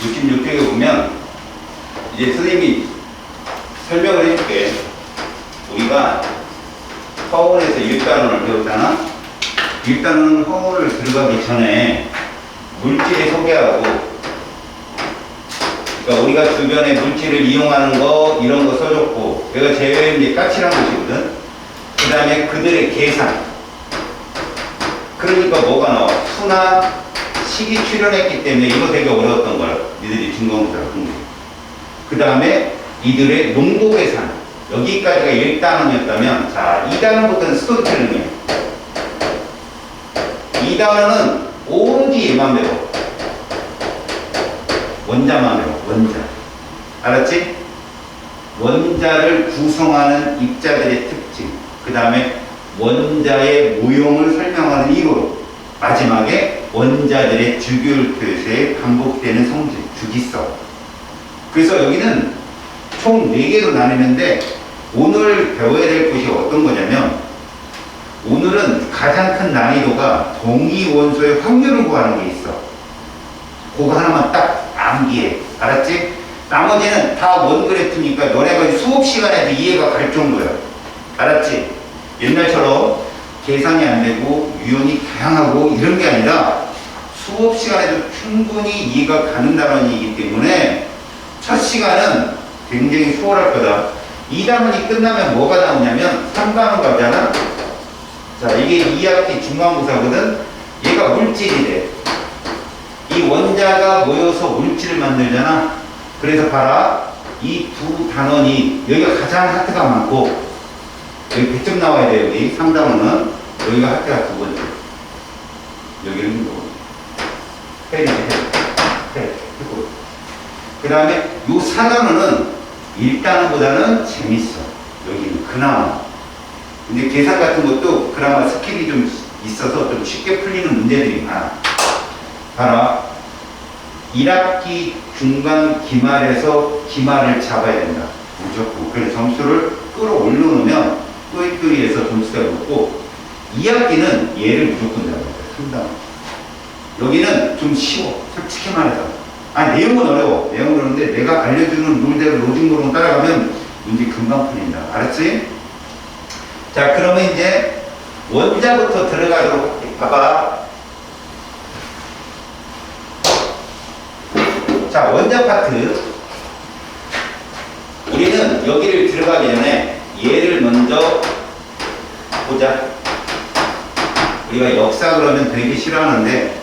66쪽에 보면 이제 선생님이 설명을 해줄게. 우리가 허원에서 1단원을 배웠잖아. 1단원은 허원을 들어가기 전에 물질을 소개하고, 그러니까 우리가 주변에 물질을 이용하는 거 이런 거 써줬고, 내가 제외 이제 까칠한 것이거든. 그 다음에 그들의 계산. 그러니까 뭐가 나와? 수나 식이 출현했기 때문에 이거 되게 어려웠던 거야. 니들이 중간고사를 한 게. 그 다음에 이들의 농도 계산. 여기까지가 1단원이었다면, 자, 2단원부터는 스토리텔링이야. 2단원은 오로지 얘만 배워. 원자만 배워, 원자. 알았지? 원자를 구성하는 입자들의 특징. 그 다음에 원자의 모형을 설명하는 이론. 마지막에 원자들의 주기율 표시에 반복되는 성질, 주기성. 그래서 여기는 총 4개로 나뉘는데 오늘 배워야 될 것이 어떤 거냐면, 오늘은 가장 큰 난이도가 동위 원소의 확률을 구하는 게 있어. 그거 하나만 딱 암기해. 알았지? 나머지는 다 원그래프니까 너네가 수업 시간에도 이해가 갈 정도야. 알았지? 옛날처럼 계산이 안 되고 유형이 다양하고 이런 게 아니라 수업 시간에도 충분히 이해가 가는 단원이기 때문에 첫 시간은 굉장히 수월할 거다. 2단원이 끝나면 뭐가 나오냐면 3단원 가잖아. 자, 이게 2학기 중간고사거든. 얘가 물질이 돼. 이 원자가 모여서 물질을 만들잖아. 그래서 봐라. 이 두 단원이 여기가 가장 하트가 많고, 여기 100점 나와야 돼. 여기 3단원은 여기가 하트가 두 번째. 여기는 뭐 해리지, 해. 그 다음에 요 4단원은 1단원보다는 재밌어. 여기는 그나마. 근데 계산 같은 것도 그나마 스킬이 좀 있어서 좀 쉽게 풀리는 문제들이 많아. 봐라. 1학기 중간 기말에서 기말을 잡아야 된다. 무조건. 그래서 점수를 끌어올려놓으면 또이또이에서 점수가 높고, 2학기는 얘를 무조건 잡아야 돼. 3단원. 여기는 좀 쉬워. 솔직히 말해서. 아니, 내용은 어려워. 내용은 어려운데 내가 알려주는 룰대로 로직으로 따라가면 문제 금방 풀린다. 알았지? 자, 그러면 이제 원자부터 들어가도록 할게. 봐봐. 자, 원자 파트. 우리는 여기를 들어가기 전에 얘를 먼저 보자. 우리가 역사 그러면 되게 싫어하는데,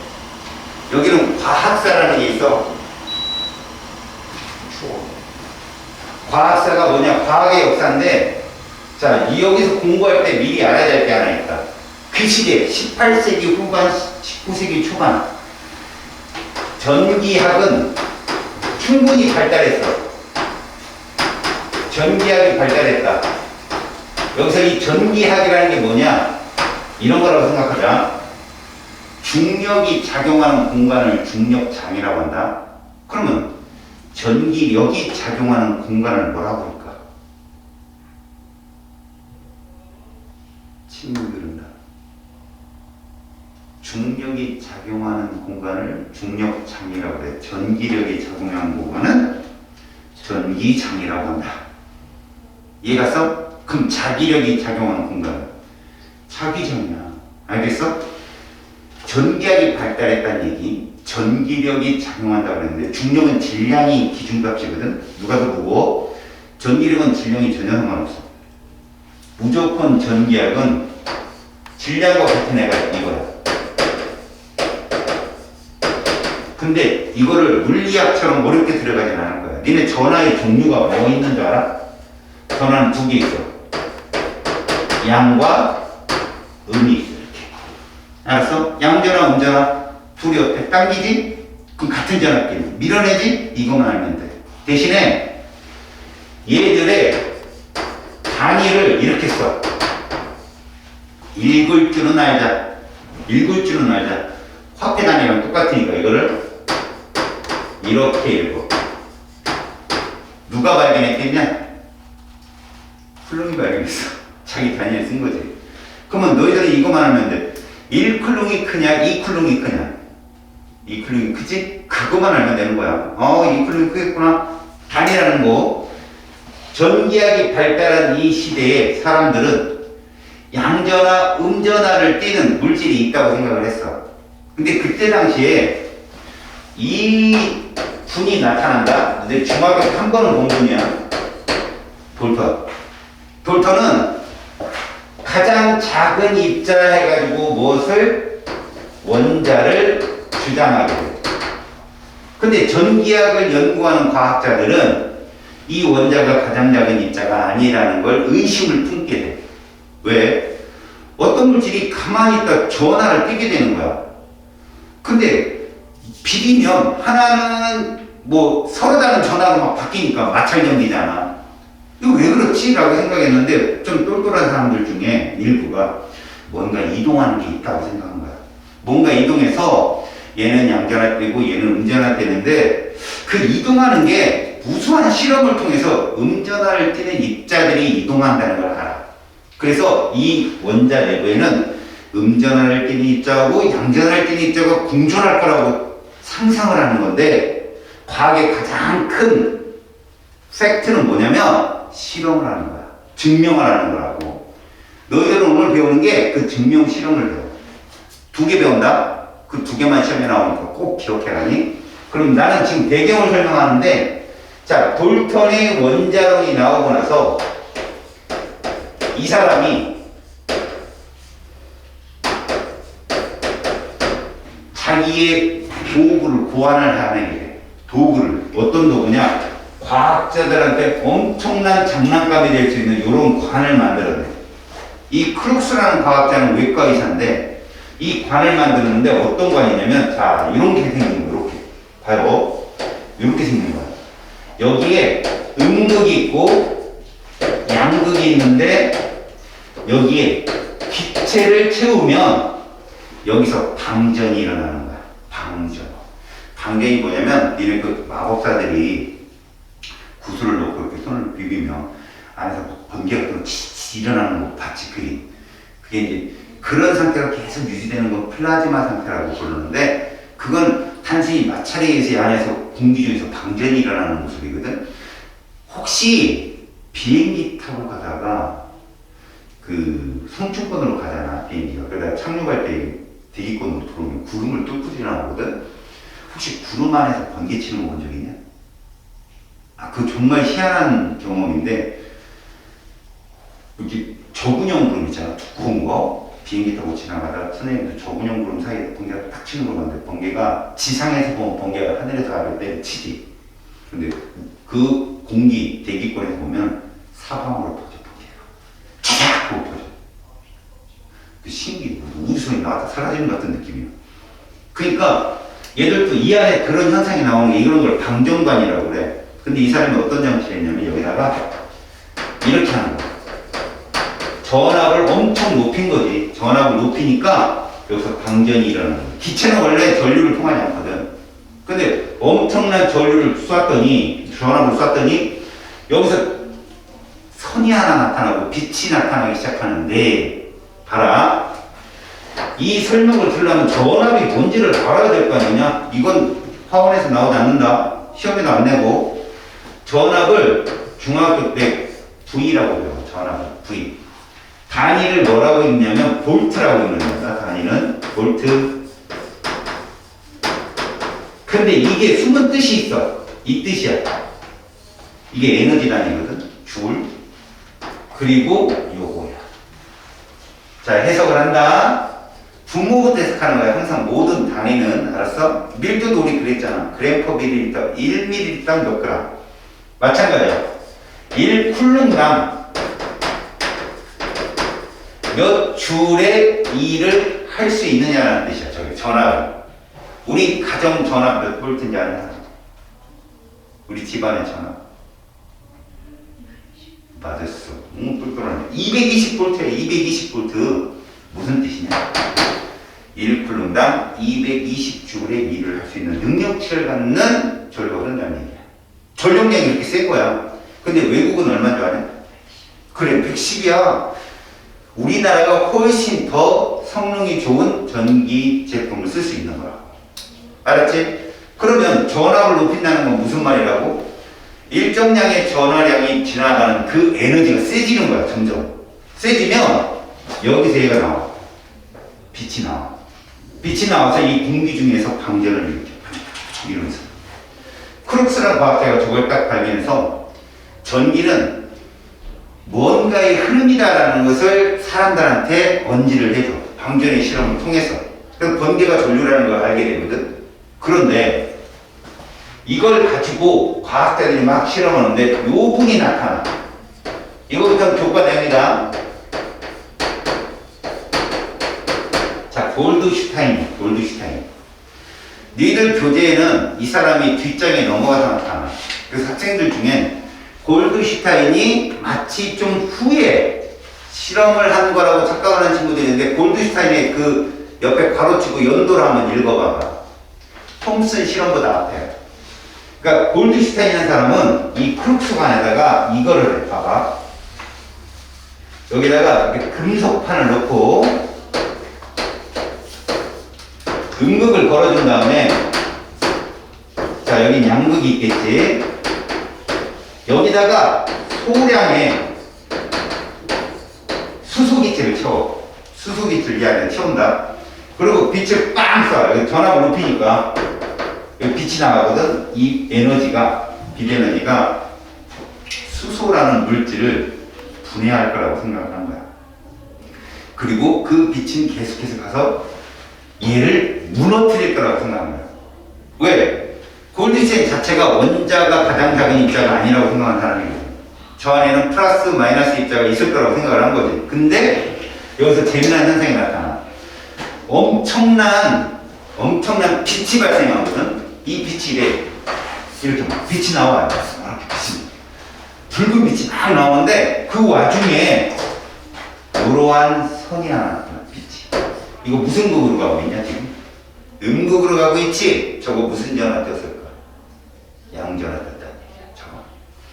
여기는 과학사라는 게 있어. 과학사가 뭐냐? 과학의 역사인데, 자, 여기서 공부할 때 미리 알아야 될 게 하나 있다. 그 시대, 18세기 후반, 19세기 초반, 전기학은 충분히 발달했어. 전기학이 발달했다. 여기서 이 전기학이라는 게 뭐냐? 이런 거라고 생각하자. 중력이 작용하는 공간을 중력장이라고 한다. 그러면 전기력이 작용하는 공간을 뭐라고 할까? 친구들은 다. 중력이 작용하는 공간을 중력장이라고 해. 전기력이 작용하는 공간은 전기장이라고 한다. 이해갔어? 그럼 자기력이 작용하는 공간은 자기장이야. 알겠어? 전기학이 발달했다는 얘기, 전기력이 작용한다고 그랬는데, 중력은 질량이 기준값이거든. 누가 더 무거워? 전기력은 질량이 전혀 상관없어. 무조건 전기학은 질량과 같은 애가 이거야. 근데 이거를 물리학처럼 어렵게 들어가진 않을 거야. 니네 전하의 종류가 뭐 있는 줄 알아? 전하는 2개 있어. 양과 음이 있어. 이렇게. 알았어? 양전화, 음전화 둘이 어때? 당기지? 그럼 같은 전압끼리. 밀어내지? 이것만 알면 돼. 대신에 얘들의 단위를 이렇게 써. 읽을 줄은 알자. 읽을 줄은 알자. 화폐 단위랑 똑같으니까 이거를 이렇게 읽어. 누가 발견했겠냐? 쿨룽이 발견했어. 자기 단위에 쓴 거지. 그러면 너희들은 이거만 하면 돼. 1쿨룽이 크냐, 2쿨룽이 크냐? 이 쿨링이 크지? 그것만 알면 되는 거야. 이 쿨링이 크겠구나. 단이라는 거. 전기학이 발달한 이 시대에 사람들은 양전화, 음전화를 띠는 물질이 있다고 생각을 했어. 근데 그때 당시에 이 분이 나타난다. 근데 중학교 한 번은 본 분이야. 돌터. 돌터는 가장 작은 입자 해가지고 무엇을? 원자를 주장하게 돼. 근데 전기학을 연구하는 과학자들은 이 원자가 가장 작은 입자가 아니라는 걸 의심을 품게 돼. 왜? 어떤 물질이 가만히 있다 전하를 띠게 되는 거야. 근데 비리면 하나는 뭐 서로 다른 전하로 막 바뀌니까 마찰연기잖아. 이거 왜 그렇지? 라고 생각했는데 좀 똘똘한 사람들 중에 일부가 뭔가 이동하는 게 있다고 생각한 거야. 뭔가 이동해서 얘는 양전화 떼고 얘는 음전화 떼는데 그 이동하는 게 무수한 실험을 통해서 음전화를 띠는 입자들이 이동한다는 걸 알아. 그래서 이 원자 내부에는 음전화를 띠는 입자하고 양전화를 띠는 입자가 공존할 거라고 상상을 하는 건데 과학의 가장 큰 팩트는 뭐냐면 실험을 하는 거야. 증명을 하는 거라고. 너희들은 오늘 배우는 게 그 증명 실험을 배워. 2개 배운다? 그 2개만 시험에 나오니까 꼭 기억해라니. 그럼 나는 지금 배경을 설명하는데 자, 돌턴의 원자론이 나오고 나서 이 사람이 자기의 도구를 고안을 하는 게 도구를 어떤 도구냐? 과학자들한테 엄청난 장난감이 될 수 있는 이런 관을 만들어내. 이 크룩스라는 과학자는 외과 의사인데 이 관을 만드는데 어떤 관이냐면 자 이렇게 생긴 거 이렇게 봐요. 이렇게 생긴 거야. 여기에 음극이 있고 양극이 있는데 여기에 기체를 채우면 여기서 방전이 일어나는 거야. 방전. 방전이 뭐냐면 니네 그 마법사들이 구슬을 놓고 이렇게 손을 비비면 안에서 번개가 또 치치 일어나는 거 봤지 그림. 그게 이제 그런 상태가 계속 유지되는 건 플라즈마 상태라고 부르는데 그건 단순히 마찰에 의해서 이 안에서 공기 중에서 방전이 일어나는 모습이거든. 혹시 비행기 타고 가다가 그 성층권으로 가잖아 비행기가. 그러다 착륙할 때 대기권으로 들어오면 구름을 뚫고 지나오거든. 혹시 구름 안에서 번개 치는 거 본 적 있냐? 그 정말 희한한 경험인데 이렇게 저군형 구름 있잖아. 두꺼운 거 비행기 타고 지나가다 선생님도 저군형 구름 사이에 번개가 딱 치는 걸 봤는데 번개가 지상에서 보면 번개가 하늘에서 아래로 때려치지. 근데 그 공기 대기권에서 보면 사방으로 퍼져 번개가 쫙 하고 퍼져. 그 신기해. 우주선이 나왔다 사라지는 것 같은 느낌이야. 그러니까 얘들도 이 안에 그런 현상이 나오는 게 이런 걸 방전관이라고 그래. 근데 이 사람이 어떤 장치를 했냐면 여기다가 이렇게 하는 거야. 전압을 엄청 높인 거지. 전압을 높이니까 여기서 방전이 일어나는 거야. 기체는 원래 전류를 통하지 않거든. 근데 엄청난 전류를 쐈더니 전압을 쐈더니 여기서 선이 하나 나타나고 빛이 나타나기 시작하는데 봐라. 이 설명을 들으려면 전압이 뭔지를 알아야 될 거 아니냐? 이건 화원에서 나오지 않는다. 시험에도 안 내고. 전압을 중학교 때 V라고 배워. 전압을 V. 단위를 뭐라고 읽냐면 볼트라고 읽는 거다. 단위는 볼트. 근데 이게 숨은 뜻이 있어. 이 뜻이야. 이게 에너지 단위거든. 줄. 그리고 요거야. 자, 해석을 한다. 분모부터 해석하는 거야. 항상 모든 단위는. 알았어? 밀도도 우리 그랬잖아. 그램 퍼 밀리리터. 1ml 몇 그램. 마찬가지야. 1쿨룸당 몇 줄의 일을 할 수 있느냐는 뜻이야. 저기 전압. 우리 가정 전압 몇 볼트인지 아냐? 우리 집안의 전압. 맞았어. 뿔뿔하네. 220볼트야. 220볼트. 무슨 뜻이냐? 1쿨룸당 220줄의 일을 할 수 있는 능력치를 갖는 전류가 흐른다는 얘기야. 전력량이 이렇게 센 거야. 근데 외국은 얼마인 줄 아냐? 그래, 110이야. 우리나라가 훨씬 더 성능이 좋은 전기 제품을 쓸 수 있는 거야. 알았지? 그러면 전압을 높인다는 건 무슨 말이라고? 일정량의 전화량이 지나가는 그 에너지가 세지는 거야, 점점. 세지면 여기서 얘가 나와. 빛이 나와. 빛이 나와서 이 공기 중에서 방전을 일으켜. 이러면서. 크룩스라는 과학자가 저걸 딱 발견해서 전기는 뭔가의 흐름이다라는 것을 사람들한테 언지를 해줘. 방전의 실험을 통해서. 그래서 번개가 전류라는 걸 알게 되거든. 그런데 이걸 가지고 과학자들이 막 실험하는데 요 분이 나타나. 이거부터 교과 내용이다. 자, 골드슈타인. 너희들 교재에는 이 사람이 뒷장에 넘어가서 나타나. 그래서 학생들 중엔 골드슈타인이 마치 좀 후에 실험을 한 거라고 착각하는 친구들이 있는데 골드슈타인의 그 옆에 가로치고 연도를 한번 읽어봐봐. 톰슨 실험보다 앞에. 그러니까 골드슈타인이라는 사람은 이 크룩스관에다가 이거를 해. 봐봐. 여기다가 이렇게 금속판을 넣고 음극을 걸어준 다음에 자, 여기 양극이 있겠지. 여기다가 소량의 수소기체를 채워. 수소기체를 이 안에 채운다. 그리고 빛을 빵 쏴. 여기 전압을 높이니까 여기 빛이 나가거든. 이 에너지가, 빛 에너지가 수소라는 물질을 분해할 거라고 생각을 한 거야. 그리고 그 빛은 계속해서 가서 얘를 무너뜨릴 거라고 생각한 거야. 왜? 골드슈타인 자체가 원자가 가장 작은 입자가 아니라고 생각한 사람이거든. 저 안에는 플러스 마이너스 입자가 있을 거라고 생각을 한 거지. 근데 여기서 재미난 현상이 나타나. 엄청난 빛이 발생하거든. 이 빛이 이렇게 막 빛이 나와요. 이렇게 빛이. 붉은 빛이 막 나오는데 그 와중에 이러한 선이 하나 나타나. 빛이. 이거 무슨 극으로 가고 있냐 지금? 음극으로 가고 있지? 저거 무슨 전화 떴을까? 양전화 떴다. 저거.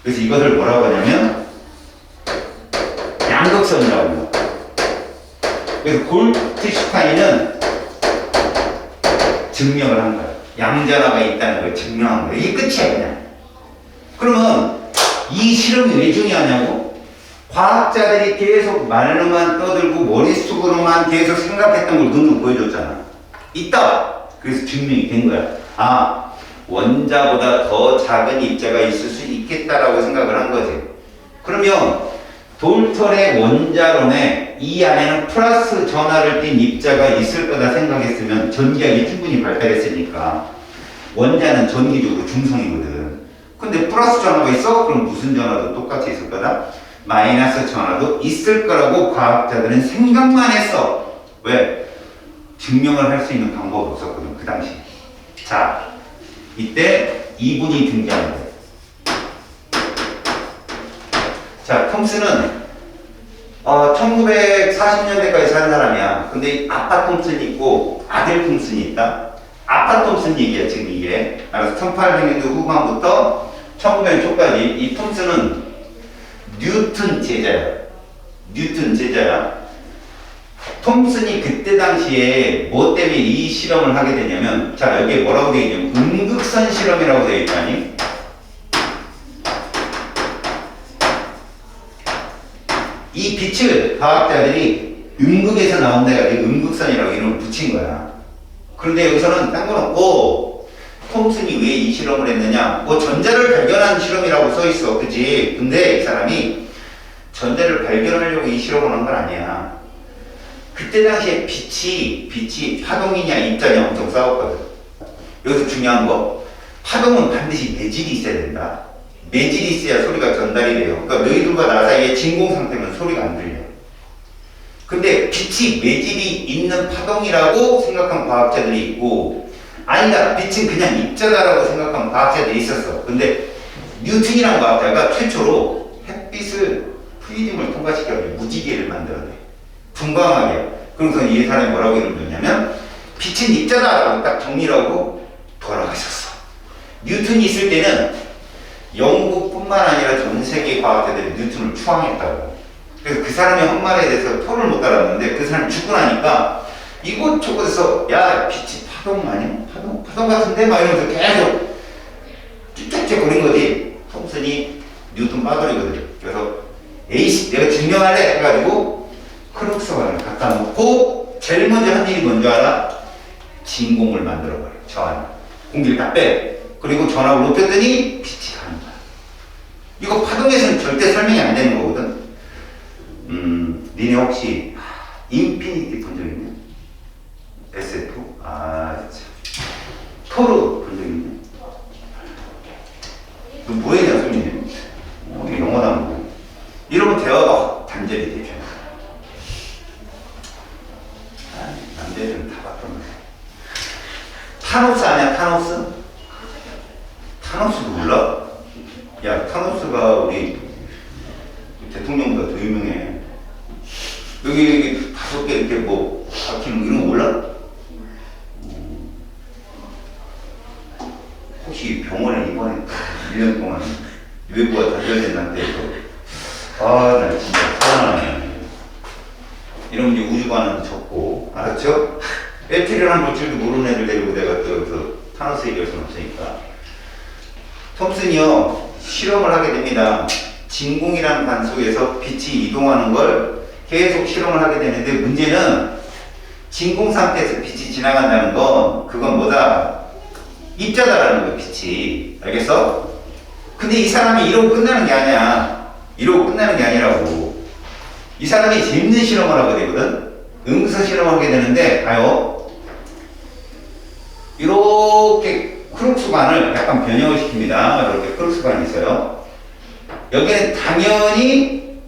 그래서 이것을 뭐라고 하냐면 양극선이라고 해요. 그래서 골드슈타인은 증명을 한 거야. 양전화가 있다는 걸 증명한 거야. 이게 끝이야 그냥. 그러면 이 실험이 왜 중요하냐고? 과학자들이 계속 말로만 떠들고 머릿속으로만 계속 생각했던 걸 눈으로 보여줬잖아. 있다. 그래서 증명이 된 거야. 아, 원자보다 더 작은 입자가 있을 수 있겠다라고 생각을 한 거지. 그러면 돌턴의 원자론에 이 안에는 플러스 전하를 띤 입자가 있을 거다 생각했으면 전기학이 충분히 발달했으니까 원자는 전기적으로 중성이거든. 근데 플러스 전하가 있어? 그럼 무슨 전하도 똑같이 있을 거다? 마이너스 전하도 있을 거라고 과학자들은 생각만 했어. 왜? 증명을 할 수 있는 방법이 없었거든, 그 당시. 자, 이때 이분이 등장합니다. 자, 톰슨은 1940년대까지 산 사람이야. 근데 아빠 톰슨이 있고 아들 톰슨이 있다. 아빠 톰슨 얘기야, 지금 이게. 알아서 1800년대 후반부터 1900년 초까지 이 톰슨은 뉴턴 제자야. 톰슨이 그때 당시에 뭐 때문에 이 실험을 하게 되냐면, 자, 여기에 뭐라고 되어 있냐면, 음극선 실험이라고 되어 있다니? 이 빛을 과학자들이 음극에서 나온다 해가지고 음극선이라고 이름을 붙인 거야. 그런데 여기서는 딴 건 없고, 톰슨이 왜 이 실험을 했느냐? 뭐 전자를 발견한 실험이라고 써 있어. 그치? 근데 이 사람이 전자를 발견하려고 이 실험을 한 건 아니야. 그때 당시에 빛이 파동이냐 입자냐 엄청 싸웠거든. 여기서 중요한 거, 파동은 반드시 매질이 있어야 된다. 매질이 있어야 소리가 전달이 돼요. 그러니까 너희들과 나 사이에 진공 상태면 소리가 안 들려. 근데 빛이 매질이 있는 파동이라고 생각한 과학자들이 있고, 아니다, 빛은 그냥 입자다라고 생각한 과학자들이 있었어. 근데 뉴턴이라는 과학자가 최초로 햇빛을 프리즘을 통과시켜서 무지개를 만들어내. 분광하게. 그래서 이 사람이 뭐라고 이름을 줬냐면, 빛은 입자다라고 딱 정리를 하고 돌아가셨어. 뉴턴이 있을 때는 영국뿐만 아니라 전 세계 과학자들이 뉴턴을 추앙했다고. 그래서 그 사람의 한 말에 대해서 토를 못 달았는데, 그 사람이 죽고 나니까 이곳저곳에서 야, 빛이 파동 아니야? 파동 같은데? 막 이러면서 계속 쭉쭉쭉 거린 거지. 톰슨이 뉴턴 빠돌이거든. 그래서 에이씨 내가 증명할래 해가지고 크룩스관을 갖다 놓고 제일 먼저 한 일이 뭔지 알아? 진공을 만들어버려. 저 안에 공기를 다 빼. 그리고 전압을 높였더니 빛이 가는 거야. 이거 파동에서는 절대 설명이 안 되는 거거든. 니네 혹시 인피니티 본 적 있냐? SF? 아, 참. 토르 본 적 있냐? 너 뭐했냐, 소민이? 영어 나오고. 이러면 대화가 단절이 되죠. 남자들은 다 봤던 거야. 타노스 아니야, 타노스? 타노스도 몰라? 야, 타노스가 우리 대통령보다 더 유명해. 여기 5개 이렇게 뭐 박히는 이런 거 몰라? 혹시 병원에 입원했다 1년 동안 외부가 단절된다는데 나 진짜 화나네. 이러면 이제 우주관은 적고, 알았죠? 배터리랑 볼 줄도 모르는 애들 데리고 내가 또 여기서 타노스 얘기할 수는 없으니까. 톰슨이요 실험을 하게 됩니다. 진공이라는 관 속에서 빛이 이동하는 걸 계속 실험을 하게 되는데, 문제는 진공 상태에서 빛이 지나간다는 건 그건 뭐다? 입자다라는 거야, 빛이. 알겠어? 근데 이 사람이 이러고 끝나는 게 아니야. 이러고 끝나는 게 아니라고. 이 사람이 재밌는 실험을 하게 되거든. 응서 실험을 하게 되는데, 봐요. 이렇게 크룩스관을 약간 변형을 시킵니다. 이렇게 크룩스관이 있어요. 여기는 당연히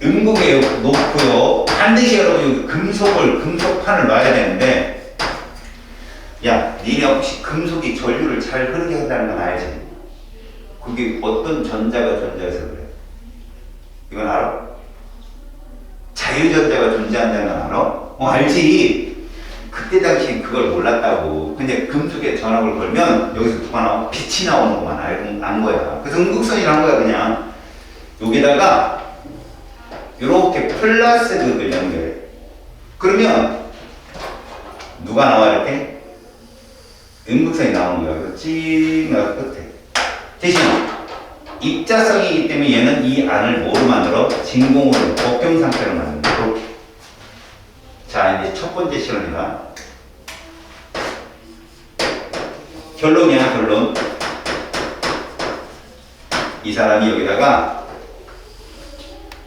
음극에 놓고요. 반드시 여러분 금속판을 놔야 되는데, 야, 니네 혹시 금속이 전류를 잘 흐르게 한다는 건 알지? 그게 어떤 전자가 존재해서 그래? 이건 알아? 자유전자가 존재한다는 건 알아? 알지? 그때 당시엔 그걸 몰랐다고. 근데 금속에 전압을 걸면 여기서 누가 나와? 빛이 나오는 것만 안 거야. 그래서 음극선이란 거야, 그냥. 여기다가 이렇게 플러스 극을 연결해. 그러면 누가 나와? 이렇게 음극선이 나오는 거야. 그래서 찡 나와서 끝에. 대신 입자성이기 때문에 얘는 이 안을 뭐로 만들어? 진공으로 복경 상태로 만든다. 이렇게. 자, 이제 첫 번째 실험이다. 결론이야, 결론. 이 사람이 여기다가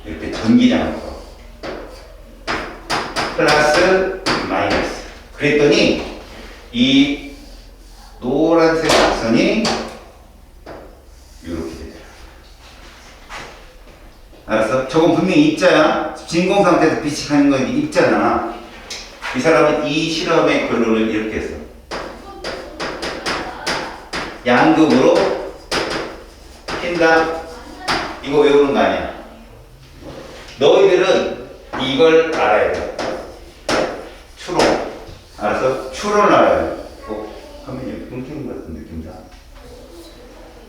이렇게 전기장을 넣어. 플러스, 마이너스. 그랬더니 이 노란색 곡선이 이렇게 되더라. 알았어? 저건 분명히 입자야. 진공 상태에서 빛이 가는 건 입자잖아. 이 사람은 이 실험의 결론을 이렇게 했어. 양극으로 핀다. 이거 외우는 거 아니야. 너희들은 이걸 알아야 돼. 추론. 알았어? 추론을 알아야 돼. 화면이 끊기는 것 같은 느낌이다.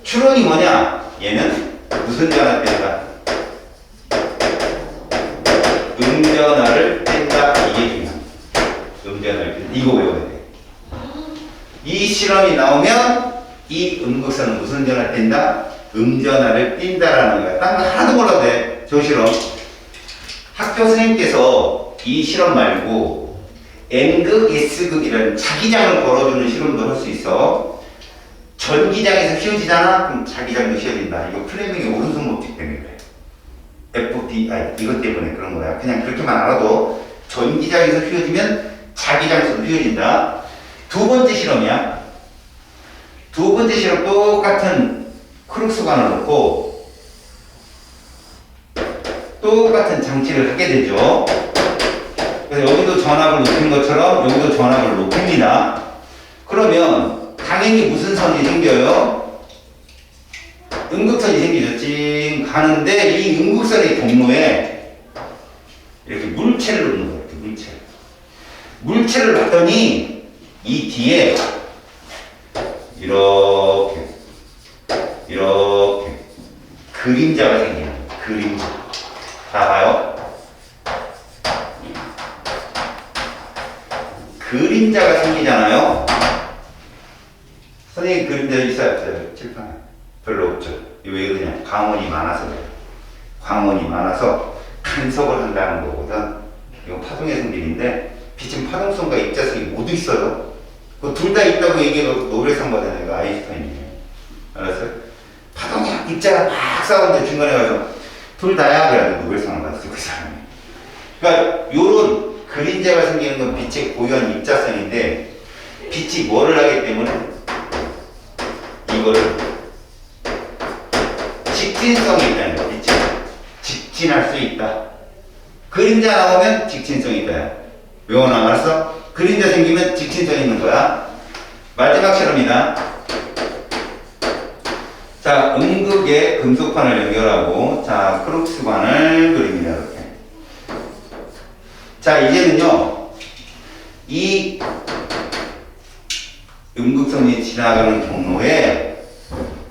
추론이 뭐냐? 얘는 무슨 전화 뺀다? 음전화를 뺀다. 이게 중요한. 음전화를 뺀다. 이거 외워야 돼. 이 실험이 나오면 이 음극선은 무슨 전화를 뺀다? 음전화를 띈다라는 거야. 딴 거 하나도 몰라도 돼. 저 실험. 학교 선생님께서 이 실험 말고 N극, S극이라는 자기장을 걸어주는 실험도 할 수 있어. 전기장에서 휘어지잖아? 그럼 자기장도 휘어진다. 이거 플레밍의 오른손 법칙 때문에 그래. FBI, 이것 때문에 그런 거야. 그냥 그렇게만 알아도 전기장에서 휘어지면 자기장에서도 휘어진다. 두 번째 실험이야. 두 번째 실험 똑같은 크룩스관을 놓고 똑같은 장치를 하게 되죠. 그래서 여기도 전압을 높인 것처럼 여기도 전압을 높입니다. 그러면 당연히 무슨 선이 생겨요? 음극선이 생기죠. 찡 가는데 이 음극선의 경로에 이렇게 물체를 놓는 거예요. 물체를 놨더니 이 뒤에 이렇게 그림자가 생겨요. 그림자. 자, 봐요. 그림자가 생기잖아요. 선생님 그림자 있어요? 칠판에? 별로 없죠. 왜 그러냐? 광원이 많아서 그래요. 광원이 많아서 간섭을 한다는 거거든. 이건 파동의 성질인데 빛은 파동성과 입자성이 모두 있어요. 그 둘 다 있다고 얘기해도 노벨상 받은 애가 아인슈타인이에요. 알았어요? 파동이랑 입자가 막 싸우는데 중간에 가서 둘 다야 그래도 노벨상을 받았어 그 사람이. 그러니까 요런 그림자가 생기는 건 빛의 고유한 입자성인데 빛이 뭐를 하기 때문에 이거를 직진성이 있다는 거야. 빛이 직진할 수 있다. 그림자 나오면 직진성이 있다. 외워놔. 알았어? 그림자 생기면 직진성이 있는 거야. 마지막 실험이다. 자, 음극에 금속판을 연결하고 자, 크룩스관을 그립니다. 이렇게. 자, 이제는요. 이 음극선이 지나가는 경로에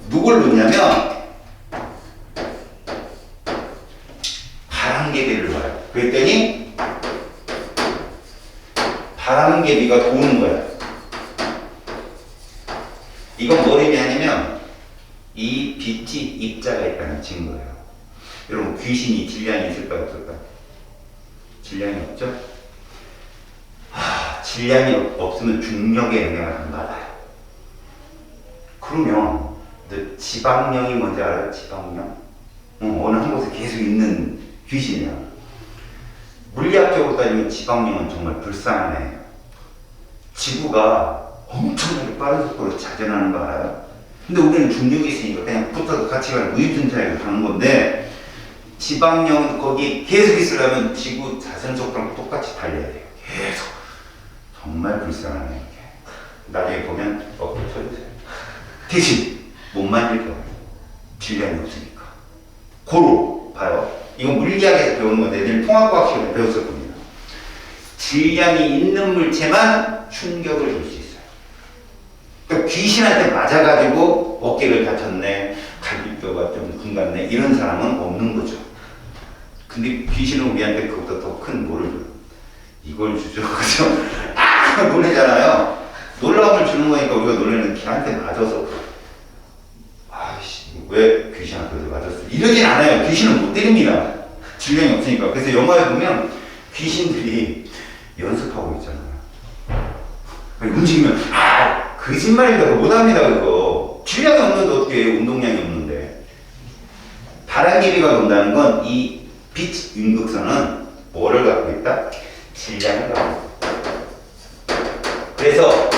누굴 놓냐면 바람개비를 놔요. 그랬더니 바람개비가 도는 거야. 이건 뭘 의미하냐면 이 빛이 입자가 있다는 증거예요. 여러분 귀신이 질량이 있을까 없을까? 질량이 없죠? 질량이 없으면 중력의 영향을 안 받아요. 그러면 지방령이 뭔지 알아요? 지방령? 어느 한 곳에 계속 있는 귀신이야. 물리학적으로 따지면 지방령은 정말 불쌍한 애예요. 지구가 엄청나게 빠른 속도로 자전하는 거 알아요? 근데 우리는 중력이 있으니까 그냥 붙어서 같이 가는 무입진차에 가는 건데 지방령은 거기 계속 있으려면 지구 자전 속도랑 똑같이 달려야 돼요. 계속. 정말 불쌍하네 이렇게. 나중에 보면 어깨 쳐주세요. 대신 못 만질 거예요. 질량이 없으니까. 고로 봐요. 이건 물리학에서 배우는 건데 내일 통합과학 시간에 배웠을 겁니다. 질량이 있는 물체만 충격을 줄 수 있어요. 그러니까 귀신한테 맞아가지고 어깨를 다쳤네, 갈비뼈가 좀 금갔네 이런 사람은 없는 거죠. 근데 귀신은 우리한테 그것보다 더 큰 뭐를 줘요? 이걸 주죠. 그죠? 놀래잖아요. 놀라움을 주는 거니까 우리가 놀래는 걔한테 맞아서 아이씨 왜 귀신한테 맞았어? 이러진 않아요. 귀신은 못 때립니다. 질량이 없으니까. 그래서 영화에 보면 귀신들이 연습하고 있잖아요. 움직이면 거짓말입니다. 못합니다 그거. 질량이 없는데 어떻게 해요? 운동량이 없는데. 바람개비가 돈다는 건 이 빛 윤극선은 뭐를 갖고 있다? 질량을 갖고 있다. 그래서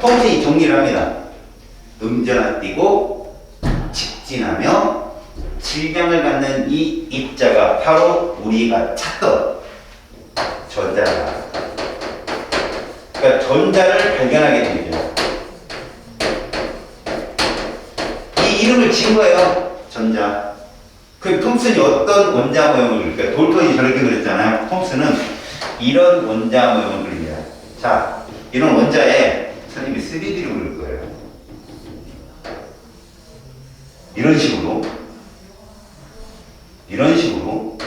통신이 정리를 합니다. 음전화 띄고 직진하며 질량을 갖는 이 입자가 바로 우리가 찾던 전자다. 그러니까 전자를 발견하게 되죠. 이 이름을 지은 거예요. 전자. 그 톰슨이 어떤 원자 모형을 그러니까 돌턴이 저렇게 그렸잖아요. 톰슨은 이런 원자 모형을 그립니다. 자, 이런 원자에 선생님이 3D로 그릴 거예요. 이런 식으로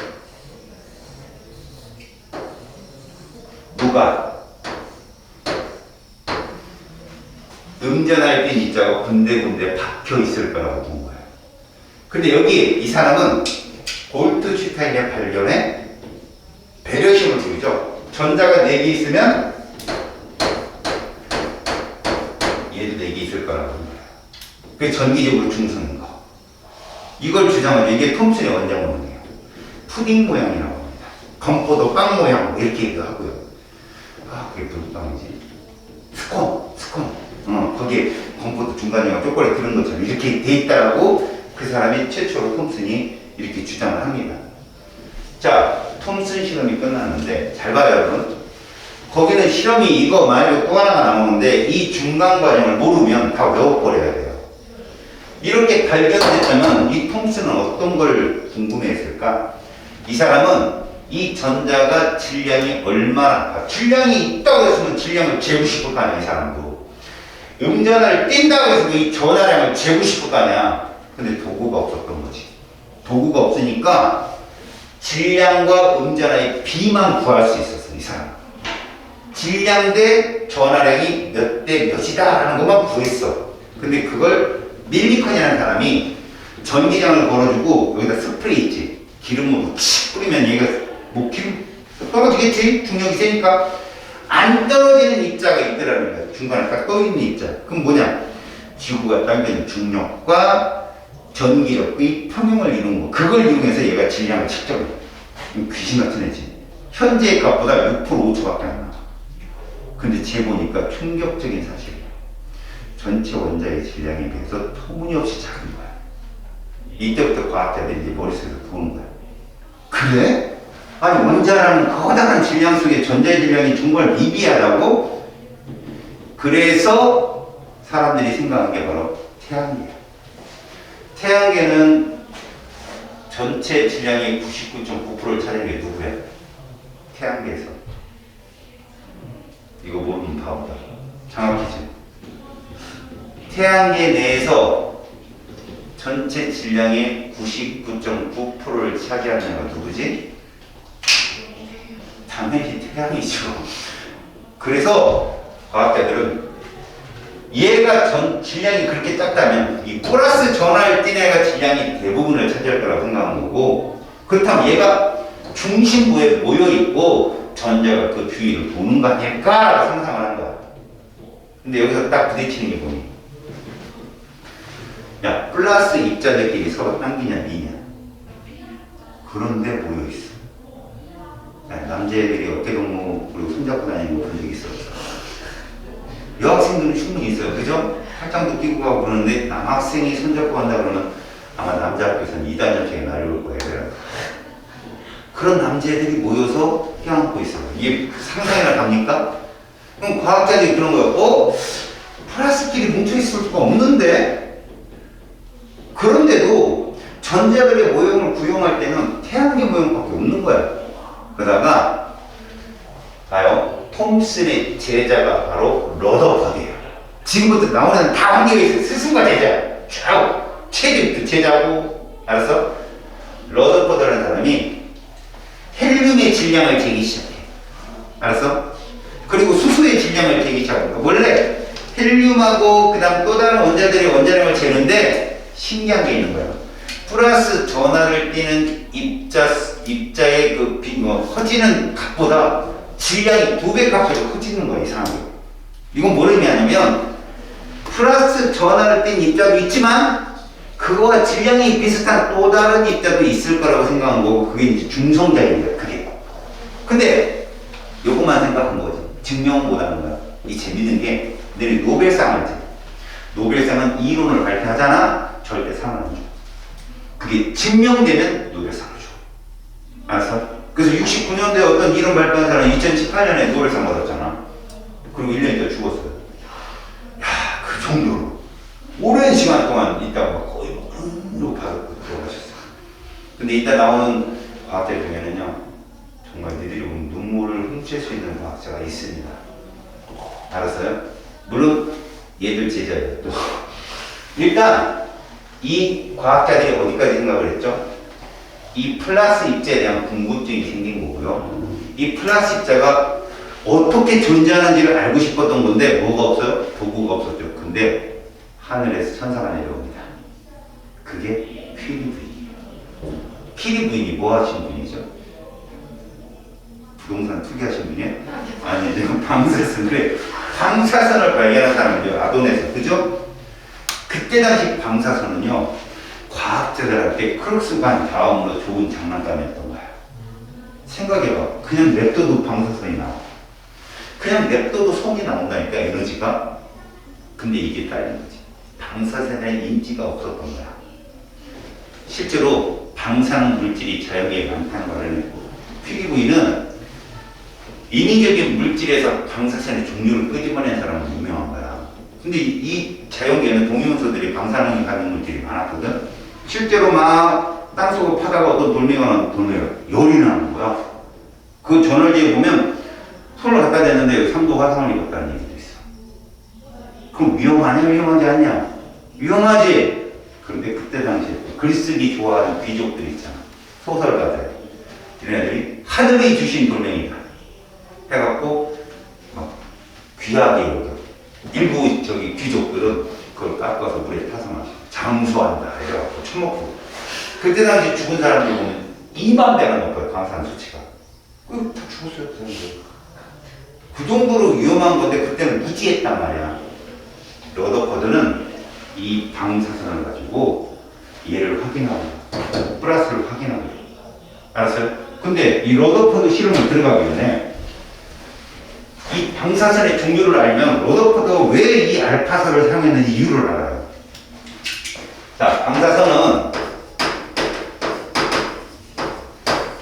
누가 음전할 땐 입자가 군데군데 박혀 있을 거라고 본 거예요. 근데 여기 이 사람은 골트슈타인의 발견에 배려심을 보이죠. 전자가 4개 있으면 얘도 4개 있을 거라고 본 거예요. 그게 전기적으로 중성인 거. 이걸 주장하면 이게 톰슨의 원자 모형이에요. 푸딩 모양이라고 합니다. 건포도 빵 모양 이렇게 얘기도 하고요. 그게 무슨 빵이지? 스콘. 거기에 건포도 중간에 초콜릿 들은 것처럼 이렇게 돼 있다라고 그 사람이 최초로 톰슨이 이렇게 주장을 합니다. 자, 톰슨 실험이 끝났는데 잘 봐요 여러분. 거기는 실험이 이거 말고 또 하나가 나오는데 이 중간 과정을 모르면 다 외워버려야 돼요. 이렇게 발견됐다면 이 톰슨은 어떤 걸 궁금해했을까? 이 사람은 이 전자가 질량이 얼마나 질량이 있다고 했으면 질량을 재고 싶을 거 아니야 이 사람도. 음전화를 띈다고 해서 이 전화량을 재고 싶을 거 아니야. 근데 도구가 없었던 거지. 도구가 없으니까 질량과 음전화의 비만 구할 수 있었어 이 사람. 질량 대 전하량이 몇 대 몇이다 라는 것만 구했어. 근데 그걸 밀리컨이라는 사람이 전기장을 걸어주고 여기다 스프레이 있지, 기름으로 칙 뿌리면 얘가 뭐 기름 떨어지겠지, 중력이 세니까. 안 떨어지는 입자가 있더라는 거야. 중간에 딱 떠있는 입자. 그럼 뭐냐, 지구가 당기는 중력과 전기력의 평형을 이루는 거. 그걸 이용해서 얘가 질량을 측정해. 귀신 같은 애지. 현재의 값보다 6% 5초밖에 안 나와. 근데 재보니까 충격적인 사실이야. 전체 원자의 질량에 비해서 터무니없이 작은 거야. 이때부터 과학자들이 이제 머릿속에서 보는 거야. 그래? 아니, 원자라는 커다란 질량 속에 전자의 질량이 정말 미비하다고? 그래서 사람들이 생각한 게 바로 태양계야. 태양계는 전체 질량의 99.9%를 차지하는 게 누구야? 태양계에서. 이거 모르면 바보다. 정확히지? 태양계 내에서 전체 질량의 99.9%를 차지하는 애가 누구지? 당연히 태양이죠. 그래서 과학자들은 얘가 질량이 그렇게 작다면 이 플러스 전하를 띤 애가 질량이 대부분을 차지할 거라고 생각한 거고, 그렇다면 얘가 중심부에 모여있고 전자가 그 주위를 도는 거 아닐까라고 상상을 한 거야. 근데 여기서 딱 부딪히는 게 뭐니? 야, 플러스 입자들끼리 서로 당기냐 미냐. 그런데 모여있어. 야, 남자애들이 어깨동무 그리고 손잡고 다니는 거 본 적 있어? 여학생들은 충분히 있어요. 그죠? 팔짱도 끼고 가고 그러는데 남학생이 손잡고 간다 그러면 아마 남자 학교에서는 2단 연생에 날려올 거예요. 그런 남자애들이 모여서 껴안고 있어요. 이게 상상이나 갑니까? 그럼 과학자들이 그런 거예요. 플라스틱끼리 뭉쳐있을 수가 없는데? 그런데도 전자들의 모형을 구형할 때는 태양계 모형밖에 없는 거야. 그러다가 봐요. 톰슨의 제자가 바로 러더버드예요. 지금부터 나오는 다 관계가 있어요. 스승과 제자. 쫙 체질도 제자고. 알았어? 러더버드라는 사람이 헬륨의 질량을 재기 시작해. 알았어? 그리고 수소의 질량을 재기 시작합니다. 원래 헬륨하고 그 다음 또 다른 원자들의 원자량을 재는데 신기한 게 있는 거야. 플러스 전하를 띠는 입자의 그 커지는 값보다 질량이 2배 값으로 커지는 거야, 이상하게. 이건 뭘 의미하냐면 플러스 전하를 띤 입자도 있지만 그거와 질량이 비슷한 또 다른 입자도 있을 거라고 생각한 거고, 그게 이제 중성자인 거야, 그게. 근데 요것만 생각한 거지. 증명은 못하는 거야. 이 재밌는 게 너희 노벨상을 줘. 노벨상은 이론을 발표하잖아. 절대 상을 안 줘. 그게 증명되면 노벨상을 줘. 알았어? 그래서 69년도에 어떤 이론 발표한 사람은 2018년에 노벨상 받았잖아. 그리고 1년 있다 죽었어요. 야, 그 정도로 오랜 시간 동안 있다가 거의 이러고 받고 들어가셨어요. 근데 이따 나오는 과학자 중에는요, 정말 니들이 보면 눈물을 훔칠 수 있는 과학자가 있습니다. 알았어요? 물론 얘들 제자예요. 또 일단 이 과학자들이 어디까지 생각을 했죠? 이 플러스 입자에 대한 궁금증이 생긴 거고요. 이 플러스 입자가 어떻게 존재하는지를 알고 싶었던 건데 뭐가 없어요? 도구가 없었죠. 근데 하늘에서 천사가 내려옵니다. 그게 퀴리 부인이에요. 퀴리 부인이 뭐 하신 분이죠? 부동산 투기하신 분이에요? 아니죠. 방사선을 발견한 사람이죠. 아도네스. 그죠? 그때 당시 방사선은요, 과학자들한테 크록스반 다음으로 좋은 장난감이었던 거야. 생각해봐. 그냥 냅둬도 방사선이 나와. 그냥 냅둬도 성이 나온다니까, 에너지가. 근데 이게 딸린 거지. 방사선에 인지가 없었던 거야. 실제로 방사능 물질이 자연계에 많다는 걸 알고, 퀴리 부인은 인위적인 물질에서 방사선의 종류를 끄집어낸 사람은 유명한 거야. 근데 이 자연계에는 동위원소들이 방사능이 가진 물질이 많았거든. 실제로 막 땅속을 파다가 어떤 돌멩이가 열이 나는 거야. 그 저널지에 보면 손을 갖다 대는데 3도 화상을 입었다는 얘기도 있어. 그럼 위험하냐 위험하지 않냐? 위험하지. 그런데 그때 당시에 글쓰기 좋아하는 귀족들이 있잖아. 소설가들. 얘네들이 하늘이 주신 돌멩이다 해갖고 귀하게 여겨. 일부 저기 귀족들은 그걸 깎아서 물에 타서 마셔. 장수한다. 이래갖고 처먹고. 그때 당시 죽은 사람들 보면 2만 배가 넘어요. 방사능 수치가. 그럼 다 죽었어요. 그 사람들. 그 정도로 위험한 건데 그때는 무지했단 말이야. 러더퍼드는 이 방사선을 가지고 얘를 확인하고 플러스를 확인하고 알았어요? 근데 이 러더퍼드 실험을 들어가기 전에 이 방사선의 종류를 알면 러더퍼드가 왜 이 알파선을 사용했는지 이유를 알아요. 자, 방사선은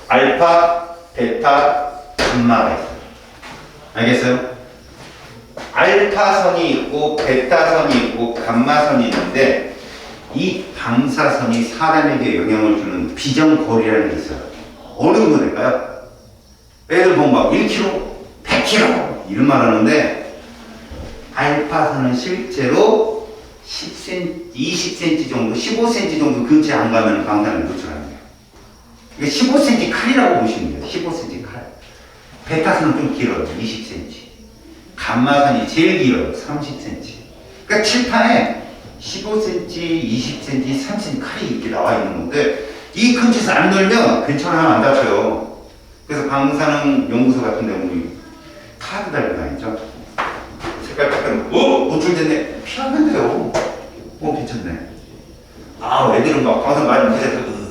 알파, 베타, 감마가 있어요. 알겠어요? 알파선이 있고 베타선이 있고 감마선이 있는데 이 방사선이 사람에게 영향을 주는 비정거리라는 게 있어요. 어느 정도 될까요? 애들 보면 막 1km, 100km 이런 말 하는데 알파선은 실제로 10cm, 20cm 정도, 15cm 정도 근처에 안 가면 방사선을 노출하는 거예요. 이게 15cm 칼이라고 보시면 돼요. 15cm 칼. 베타선은 좀 길어요. 20cm. 감마선이 제일 길어요. 30cm. 그러니까 칠판에 15cm, 20cm, 30cm 칼이 이렇게 나와 있는 건데 이 근처에서 안 놀면 괜찮아요. 안 다쳐요. 그래서 방사능 연구소 같은 데 보면 카드 달고 다니죠. 색깔 깎아놓고 노출됐네. 피하면 돼요. 괜찮네. 애들은 막 방사능 맞으면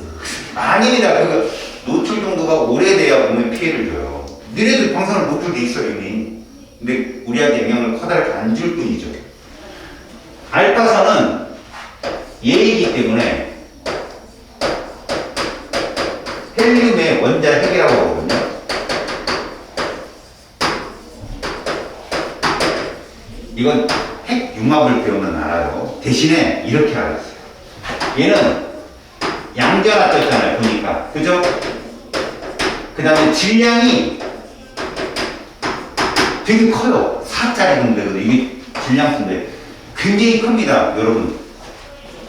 아닙니다. 그 노출 정도가 오래돼야 몸에 피해를 줘요. 너네들 방사능 노출돼 있어요 이미. 근데 우리한테 영향을 커다랗게 안 줄 뿐이죠. 알파선은 얘이기 때문에 헬륨의 원자 핵이라고 하거든요. 이건 핵 융합을 배우면 알아요. 대신에 이렇게 알았어요. 얘는 양자가 떴잖아요. 보니까. 그죠? 그 다음에 질량이 되게 커요. 4짜리 정도 되거든요. 이게 질량수인데 굉장히 큽니다. 여러분.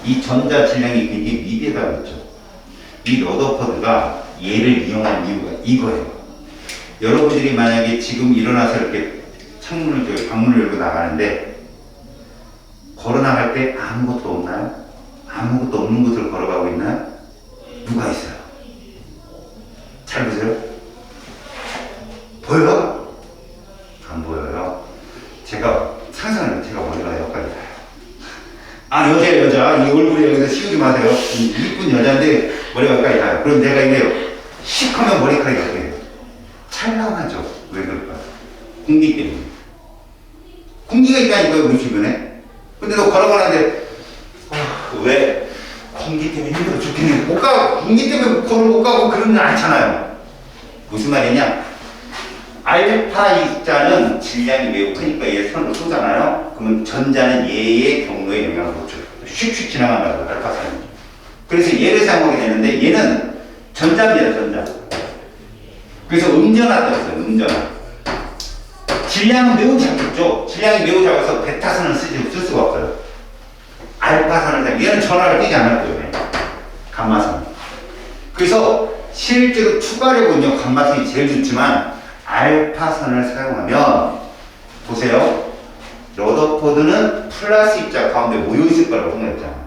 이 전자 질량이 굉장히 미비하다고 했죠. 이 러더퍼드가 얘를 이용한 이유가 이거예요. 여러분들이 만약에 지금 일어나서 이렇게 방문을 열고 나가는데 걸어 나갈 때 아무것도 없나요? 아무것도 없는 곳을 걸어가고 있나요? 누가 있어요? 잘 보세요. 보여요? 안 보여요. 제가 상상을 제가 머리가 여기까지 가요. 여자. 이 얼굴에 여기서 씌우지 마세요. 이쁜 여자인데 머리가 여기까지 가요. 그럼 내가 이래요. 씩 하면 머리카락이 어떻게 해요? 찰랑하죠. 왜 그럴까요? 공기 때문에. 공기가 있다니까요, 우리 주변에. 근데 너 걸어가는데 왜? 공기 때문에 힘들어 죽겠네. 못 가고, 공기 때문에 걸어 못 가고 그러는 않잖아요. 무슨 말이냐? 알파 입자는 질량이 매우 크니까 얘 선을 쏘잖아요. 그러면 전자는 얘의 경로에 영향을 못 줘요. 슉슉 지나간다고 알파선이. 그래서 얘를 사용하게 되는데 얘는 전자입니다. 전자. 그래서 음전화 떴어요. 음전화. 질량은 매우 작겠죠. 질량이 매우 작아서 베타선을 쓸 수가 없어요. 알파선을 사용. 얘는 전화를 띄지 않을 거예요. 감마선. 그래서 실제로 추가력은요. 감마선이 제일 좋지만 알파선을 사용하면 보세요. 러더퍼드는 플러스 입자 가운데 모여있을 거라고 생각했잖아요.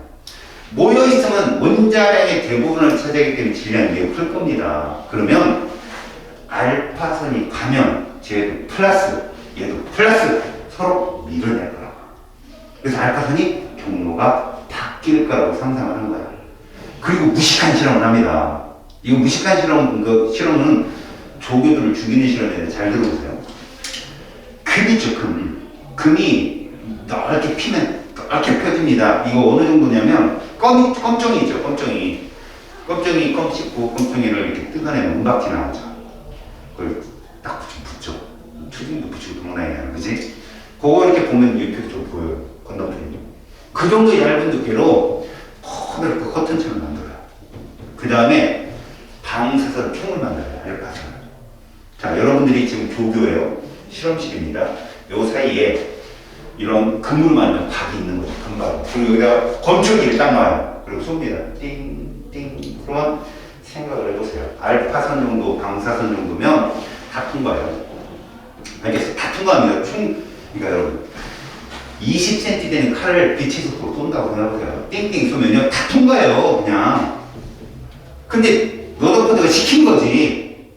모여있으면 원자량의 대부분을 차지하기 때문에 질량이 매우 클 겁니다. 그러면 알파선이 가면 쟤도 플러스, 얘도 플러스 서로 밀어낼 거라고. 그래서 알파선이 경로가 바뀔 거라고 상상을 한 거야. 그리고 무식한 실험을 합니다. 이거 무식한 실험은 조교들을 죽이는 실험인데 잘 들어보세요. 금 있죠, 금. 금이 넓게 피면 넓게 펴집니다. 이거 어느 정도냐면 껌종이 있죠, 껌종이. 껌종이 껌 씹고 껌종이를 이렇게 뜯어내면 은박지 나오죠. 그걸 딱 붙여. 초딩도 붙이고 동나이야, 그지? 그거 이렇게 보면 이렇게 좀 보여요, 건너편이. 그 정도 얇은 두께로 커다랗게 커튼처럼 만들어요. 그 다음에 방사선 총을 만들어요, 알파선. 자, 여러분들이 지금 조교예요. 실험실입니다. 요 사이에 이런 금으로 만든 박이 있는 거죠. 금박. 그리고 여기다가 검초기를 딱 놔요. 그리고 쏩니다. 띵, 띵. 그러면 생각을 해보세요. 알파선 정도, 방사선 정도면 다 통과해요. 알겠어요? 다 통과합니다. 그러니까 여러분 20cm 되는 칼을 빛의 속도로 쏜다고 생각해보세요. 띵띵 쏘면요 다 통과해요 그냥. 근데 러더포드가 시킨 거지.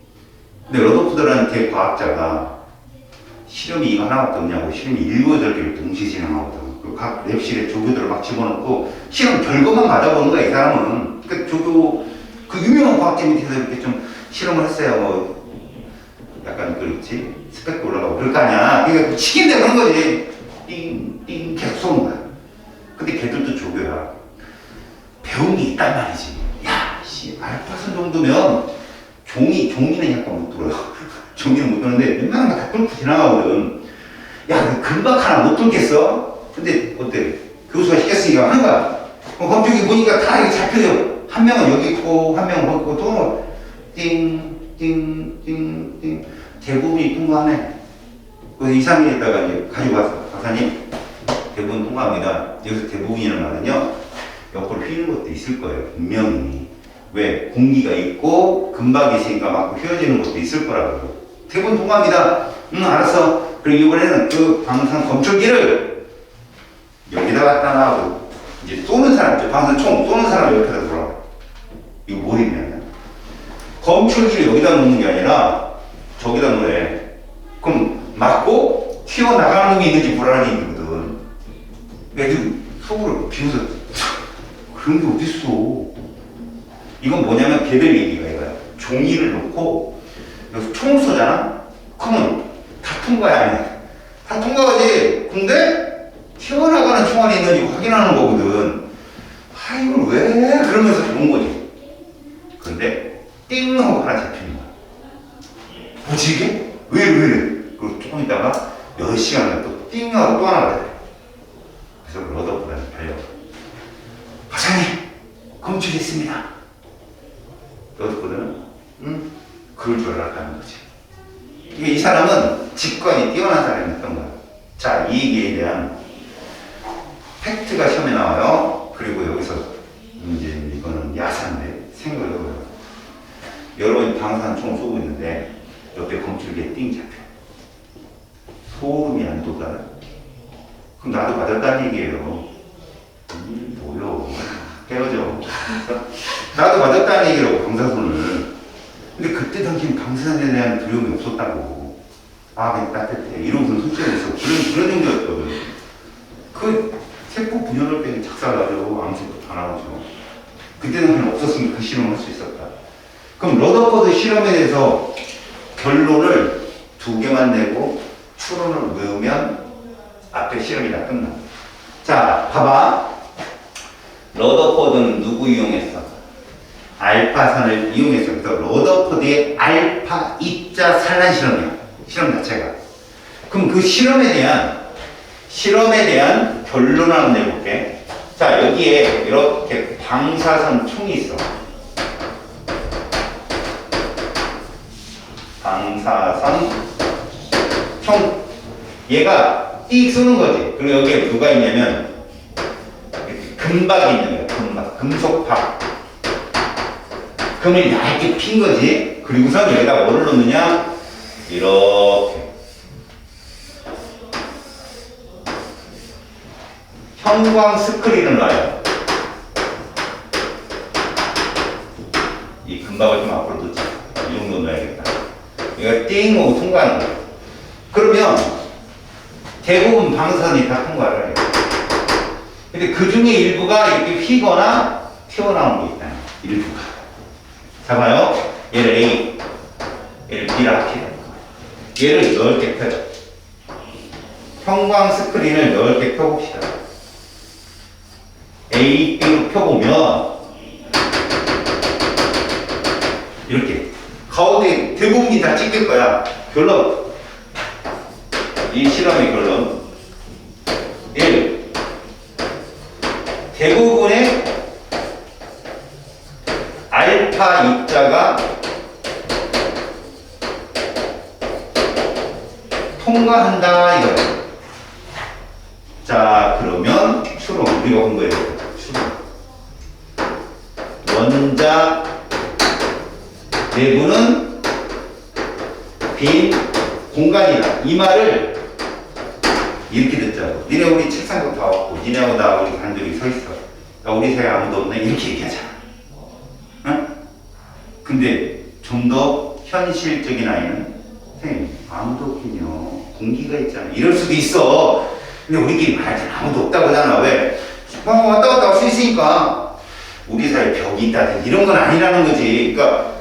근데 러더포드라는 과학자가 실험이 이거 하나밖에 없냐고 실험이 7, 8개를 동시에 진행하거든. 각 랩실에 조교들을 막 집어넣고 실험 결과만 받아보는 거야 이 사람은. 그러니까 조교 그 유명한 과학자 밑에서 이렇게 좀 실험을 했어요. 뭐 약간 그렇지 스펙도 올라가고 그럴 거 아니야. 그러니까 시킨 대로 하는 거지. 띵띵 계속 쏘는 거야. 근데 걔들도 조교야. 배운 게 있단 말이지. 야, 씨, 알파선 정도면 종이는 약간 못 들어요. 종이는 못 들었는데 웬만한 거 다 뚫고 지나가거든. 야, 그 금박 하나 못 뚫겠어? 근데 어때? 교수가 시켰으니까 하는 거야. 검쪽이 보니까 다 이게 잡혀요. 한 명은 여기 있고, 한 명은 거기 있고, 또 띵띵띵띵 대부분이 통과하네. 그래서 2, 3일에다가 이제 가지고 왔어. 박사님, 대부분 통과합니다. 여기서 대부분이라는 말은요, 옆으로 휘는 것도 있을 거예요. 분명히. 왜? 공기가 있고, 금박이 있으니까 막 휘어지는 것도 있을 거라고. 대부분 통과합니다. 알았어. 그리고 이번에는 그 방산 검출기를 여기다 갖다 놔하고, 이제 쏘는 사람, 방산총 쏘는 사람 옆에다 돌아. 이거 뭐 있냐면, 검출기를 여기다 놓는 게 아니라, 저기다 놓으래. 그럼 맞고 튀어나가는 게 있는지 불안한 게 있거든. 애들 속으로 비웃어. 그런 게 어딨어. 이건 뭐냐면 걔들 얘기가 이거야. 종이를 놓고 여기서 총을 쏘잖아? 그러면 다 통과야 아니야? 다 통과하지. 근데 튀어나가는 총알이 있는지 확인하는 거거든. 아 이걸 왜? 그러면서 놓은 거지. 근데 띵 하고 하나 잡히는 거야. 뭐지 이게? 왜 이래? 그리고 조금 있다가 몇 시간을 또 띵 하고 또 하나 가야 돼. 그래서 러더보다는 달려. 박사님, 검출했습니다. 러더보다는 그럴 줄 알았다는 거지. 이 사람은 직관이 뛰어난 사람이었던 거야. 자, 이 얘기에 대한 팩트가 시험에 나와요. 그리고 여기서 이제 이거는 야사인데 생각을 해보세요. 여러분이 방사선총을 쏘고 있는데 옆에 검출기에 띵 잡혀. 소름이 안 돋아? 그럼 나도 맞았다는 얘기예요. 뭐요? 헤어져. 나도 맞았다는 얘기라고, 방사선을. 근데 그때 당시엔 방사선에 대한 두려움이 없었다고. 아, 그냥 따뜻해. 이러고서 솔직했어. 그런 정도였거든. 그 세포 분열할 때는 작살나죠. 암세포 다 나오죠. 그때는 그냥 없었으면 그 실험을 할 수 있었다. 그럼 러더퍼드 실험에 대해서 결론을 2개만 내고 추론을 외우면 앞에 실험이 다 끝나. 자, 봐봐. 러더퍼드는 누구 이용했어? 알파산을 이용했어. 그래서 러더퍼드의 알파 입자 산란 실험이야. 실험 자체가. 그럼 그 실험에 대한 결론을 한번 내볼게. 자, 여기에 이렇게 방사선 총이 있어. 방사선 총. 얘가 띡 쏘는 거지. 그리고 여기에 누가 있냐면 금박이 있는 거야. 금박. 금속박. 금을 얇게 핀 거지. 그리고선 여기다 뭐를 넣느냐? 이렇게. 형광 스크린을 놔요. 이 금박을 좀 앞으로 넣자. 이 정도 넣어야겠다. 얘가 띵 하고 통과하는 거야. 그러면 대부분 방사선이 다 통과를 해요. 근데 그 중에 일부가 이렇게 휘거나 튀어나오는 게 있다. 일부가. 잡아요. 얘를 A, 얘를 B라 할게요. 얘를 넓게 펴요. 형광 스크린을 넓게 펴봅시다. A, B로 펴보면 이렇게 가운데 대부분이 다 찍힐 거야. 결론. 이 실험의 결론. 1. 대부분의 알파 입자가 통과한다 이거예요. 자, 그러면 추론. 우리가 본 거예요. 추론. 원자 내부는 빈 공간이다. 이 말을 이렇게 듣자고. 니네 우리 책상도 다 없고 니네하고 나 우리 단둘이 서 있어. 나 우리 사이에 아무도 없네 이렇게 얘기하잖아. 응? 근데 좀 더 현실적인 아이는 선생님 아무도 없긴요. 공기가 있잖아. 이럴 수도 있어. 근데 우리끼리 말하잖아. 아무도 없다고 하잖아. 왜? 왔다 갔다 할 수 있으니까. 우리 사이에 벽이 있다든지 이런 건 아니라는 거지. 그러니까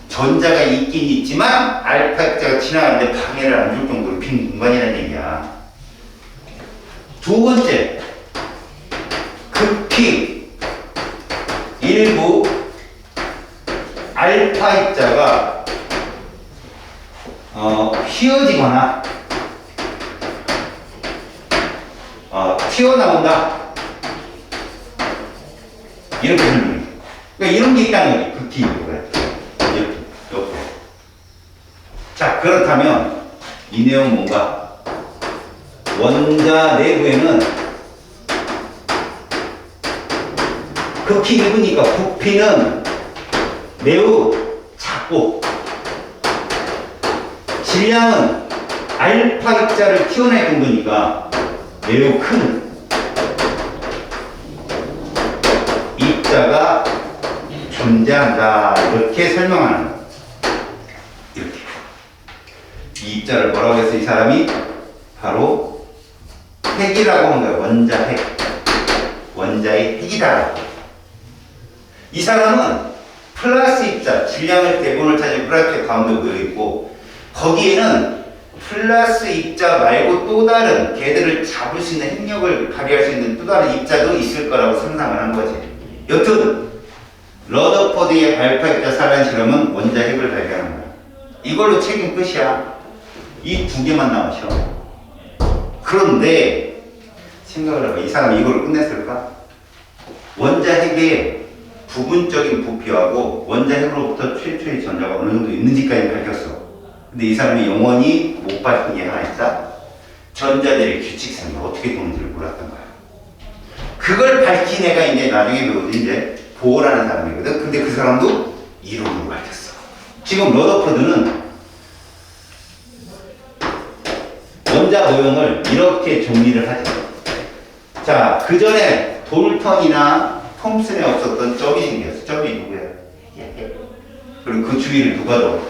전자가 있긴 있지만 알파 입자가 지나가는데 방해를 안 줄 정도로 빈 공간이라는 얘기야. 두 번째, 극히 일부 알파 입자가 휘어지거나 튀어나온다. 이렇게 설명해. 그러니까 이런 게 있다는 거지. 극히 일부가. 이렇게. 자, 그렇다면 이 내용은 뭔가? 원자 내부에는 극히 일부니까 부피는 매우 작고 질량은 알파 입자를 튀어낼 정도니까 매우 큰 입자가 존재한다. 이렇게 설명하는 거예요. 이렇게. 이 입자를 뭐라고 해서 이 사람이 바로 핵이라고 하는 거예요. 원자 핵. 원자의 핵이다. 이 사람은 플러스 입자, 질량을 대본을 차지한 플러스 가운데 모여있고 거기에는 플러스 입자 말고 또 다른 걔들을 잡을 수 있는 핵력을 발휘할 수 있는 또 다른 입자도 있을 거라고 상상을 한 거지. 여튼 러더포드의 알파 입자 살란 실험은 원자 핵을 발견한 거야. 이걸로 책임 끝이야. 이 두 개만 남으셔. 그런데 생각을 해봐. 이 사람이 이걸로 끝냈을까? 원자 핵의 부분적인 부피하고 원자 핵으로부터 최초의 전자가 어느 정도 있는지까지 밝혔어. 근데 이 사람이 영원히 못 밝힌 게 하나 있다. 전자들의 규칙성이 어떻게 도는지를 몰랐던 거야. 그걸 밝힌 애가 이제 나중에 배우지 이제 보어라는 사람이거든. 근데 그 사람도 이론으로 밝혔어. 지금 러더포드는 원자 모형을 이렇게 정리를 하죠. 자, 그 전에 돌턴이나 톰슨에 없었던 점이 생겼어. 점이 누구야? 그리고 그 주위를 누가 둬?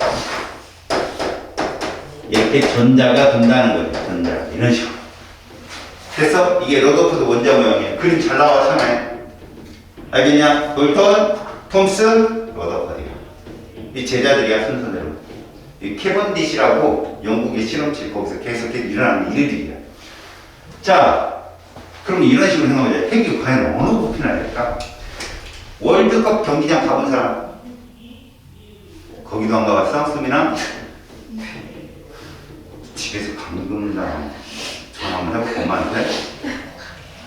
이렇게 전자가 돈다는 거죠. 전자. 이런 식으로. 그래서 이게 러더포드 원자 모형이에요. 그림 잘 나왔잖아요. 알겠냐? 돌턴, 톰슨, 러더포드야. 이 제자들이야, 순서대로. 이 캐번디시라고 영국의 실험실 거기서 계속 일어나는 일들이야. 자, 그럼 이런 식으로 생각하자. 핵이 과연 어느 부피나 될까? 월드컵 경기장 가본 사람? 거기도 안 가봤어? 수민아? 집에서 방금 나 전화 한번 해볼까 엄마한테?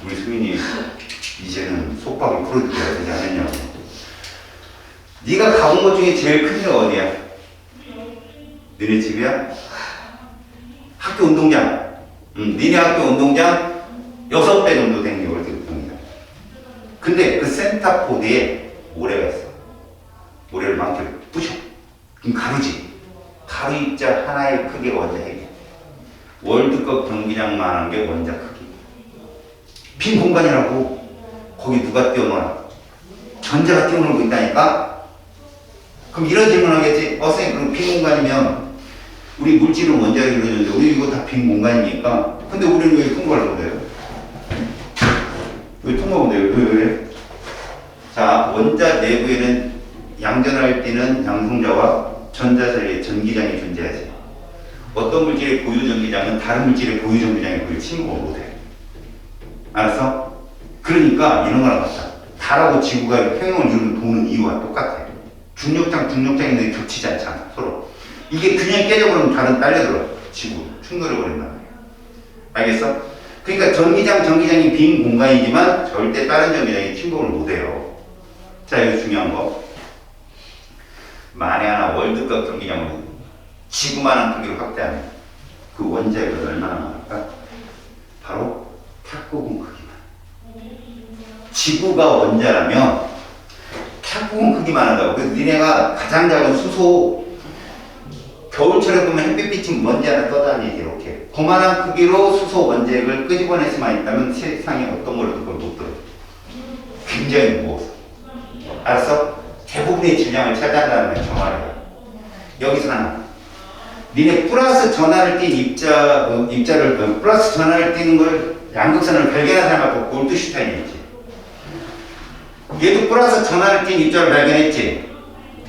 우리 수민이 이제는 속박을 풀어줘야 되지 않느냐고. 네가 가본 것 중에 제일 큰 데가 어디야? 너네 집이야? 학교 운동장. 니네 학교 운동장 6배 정도 되는 게 월드컵 경기장. 근데 그 센터포드에 모래가 있어. 모래를 많게 부셔. 그럼 가루지. 가루 입자 하나의 크기가 원자 핵이야. 월드컵 경기장만한 게 원자 크기. 빈 공간이라고. 거기 누가 띄워놓아? 전자가 띄워놓고 있다니까? 그럼 이런 질문 하겠지? 선생님, 그럼 빈 공간이면 우리 물질은 원자가 이루어졌는데 우리 이거 다 빈 공간이니까 근데 우리는 왜 통과를 못해요? 왜 통과 못해요? 왜? 자, 원자 내부에는 양전할 때는 양성자와 전자 사이에 전기장이 존재하지. 어떤 물질의 고유 전기장은 다른 물질의 고유 전기장에 그걸 침입을 못해. 알았어? 그러니까 이런 거랑 같다. 달하고 지구가 평형을 이루는 도는 이유와 똑같아. 중력장이 있는데 겹치지 않잖아, 서로. 이게 균형이 깨져버리면 달은 딸려들어. 지구 충돌해버린단 말이야. 알겠어? 그러니까 전기장이 빈 공간이지만 절대 다른 전기장이 침범을 못해요. 자, 여기 중요한 거. 만에 하나 월드컵 경기장으로 지구만한 크기로 확대하면 그 원자핵은 얼마나 많을까? 바로 탁구공 크기만. 지구가 원자라면 탁구공 크기만 한다고. 그래서 니네가 가장 작은 수소 겨울철에 보면 햇빛 비친 먼지 하나 떠다니지 이렇게. 그만한 크기로 수소 원자핵을 끄집어낼 수만 있다면 세상에 어떤 걸로도 그걸 못 들어. 굉장히 무거워서. 알았어? 대부분의 질량을 차지한다는 걸 정하래요. 여기서 하나. 니네 플러스 전하를 띈 입자를 플러스 전하를 띠는 걸 양극선을 발견한 사람하고 골드슈타인이었지. 얘도 플러스 전하를 띈 입자를 발견했지.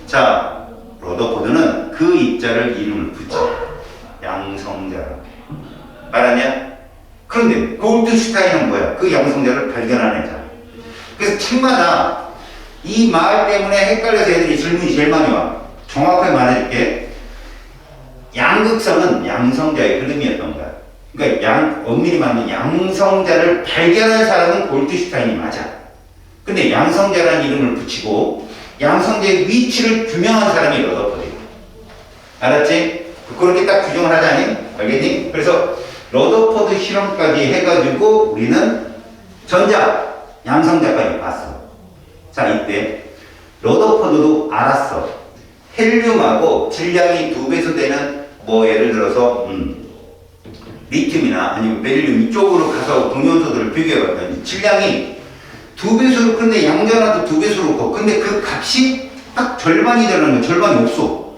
자, 러더포드는 그 입자를 이름을 붙여. 양성자라고. 알았냐? 그런데 골드슈타인은 뭐야? 그 양성자를 발견한 애잖아. 그래서 책마다 이 말 때문에 헷갈려서 애들이 질문이 제일 많이 와. 정확하게 말해줄게. 양극선은 양성자의 흐름이었던 거야. 그러니까 엄밀히 말하면 양성자를 발견한 사람은 골드슈타인이 맞아. 근데 양성자라는 이름을 붙이고 양성자의 위치를 규명한 사람이 러더포드야. 알았지? 그렇게 딱 규정을 하자니? 알겠니? 그래서 러더포드 실험까지 해가지고 우리는 전자, 양성자까지 봤어. 자, 이때 러더포드도 알았어. 헬륨하고 질량이 2배수 되는 뭐 예를 들어서 리튬이나 아니면 베릴륨 이쪽으로 가서 동위원소들을 비교해봤더니 질량이 2배수로 큰데 양전하도 2배수로 커. 근데 그 값이 딱 절반이 되는 거야. 절반이 없어.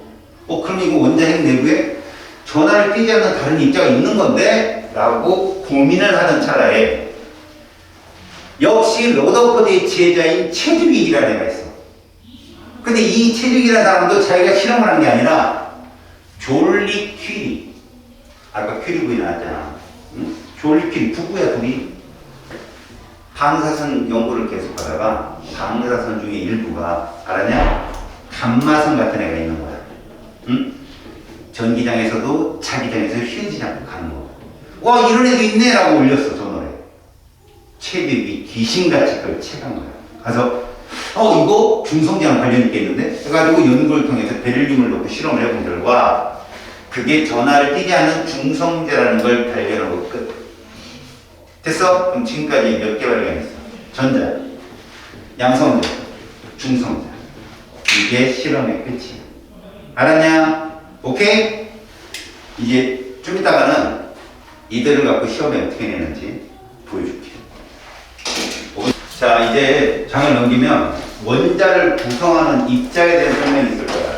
그럼 이거 원자핵 내부에 전하를 띄지 않는 다른 입자가 있는 건데? 라고 고민을 하던 찰나에 역시 러더포드의 지혜자인 체드윅이라는 애가 있어. 근데 이 체드윅이라는 사람도 자기가 실험을 한 게 아니라 졸리 퀴리, 아까 퀴리 부인 나왔잖아. 응? 졸리 퀴리 부부야 둘이. 방사선 연구를 계속 하다가 방사선 중에 일부가 알았냐? 감마선 같은 애가 있는 거야. 응? 전기장에서도 자기장에서 휴지장으로 가는 거. 와, 이런 애도 있네! 라고 올렸어, 저 노래. 체드윅이 귀신같이 그걸 채간 거야. 가서 이거 중성자랑 관련 있겠는데? 해가지고 연구를 통해서 베릴륨을 넣고 실험을 해본 결과 그게 전하를 띄지 않는 중성자라는 걸 발견하고 끝. 됐어? 그럼 지금까지 몇 개 발견했어? 전자, 양성자, 중성자. 이게 실험의 끝이야. 알았냐? 오케이? 이제 좀 이따가는 이들을 갖고 시험에 어떻게 내는지 보여줄게. 자, 이제 장을 넘기면 원자를 구성하는 입자에 대한 설명이 있을 거야.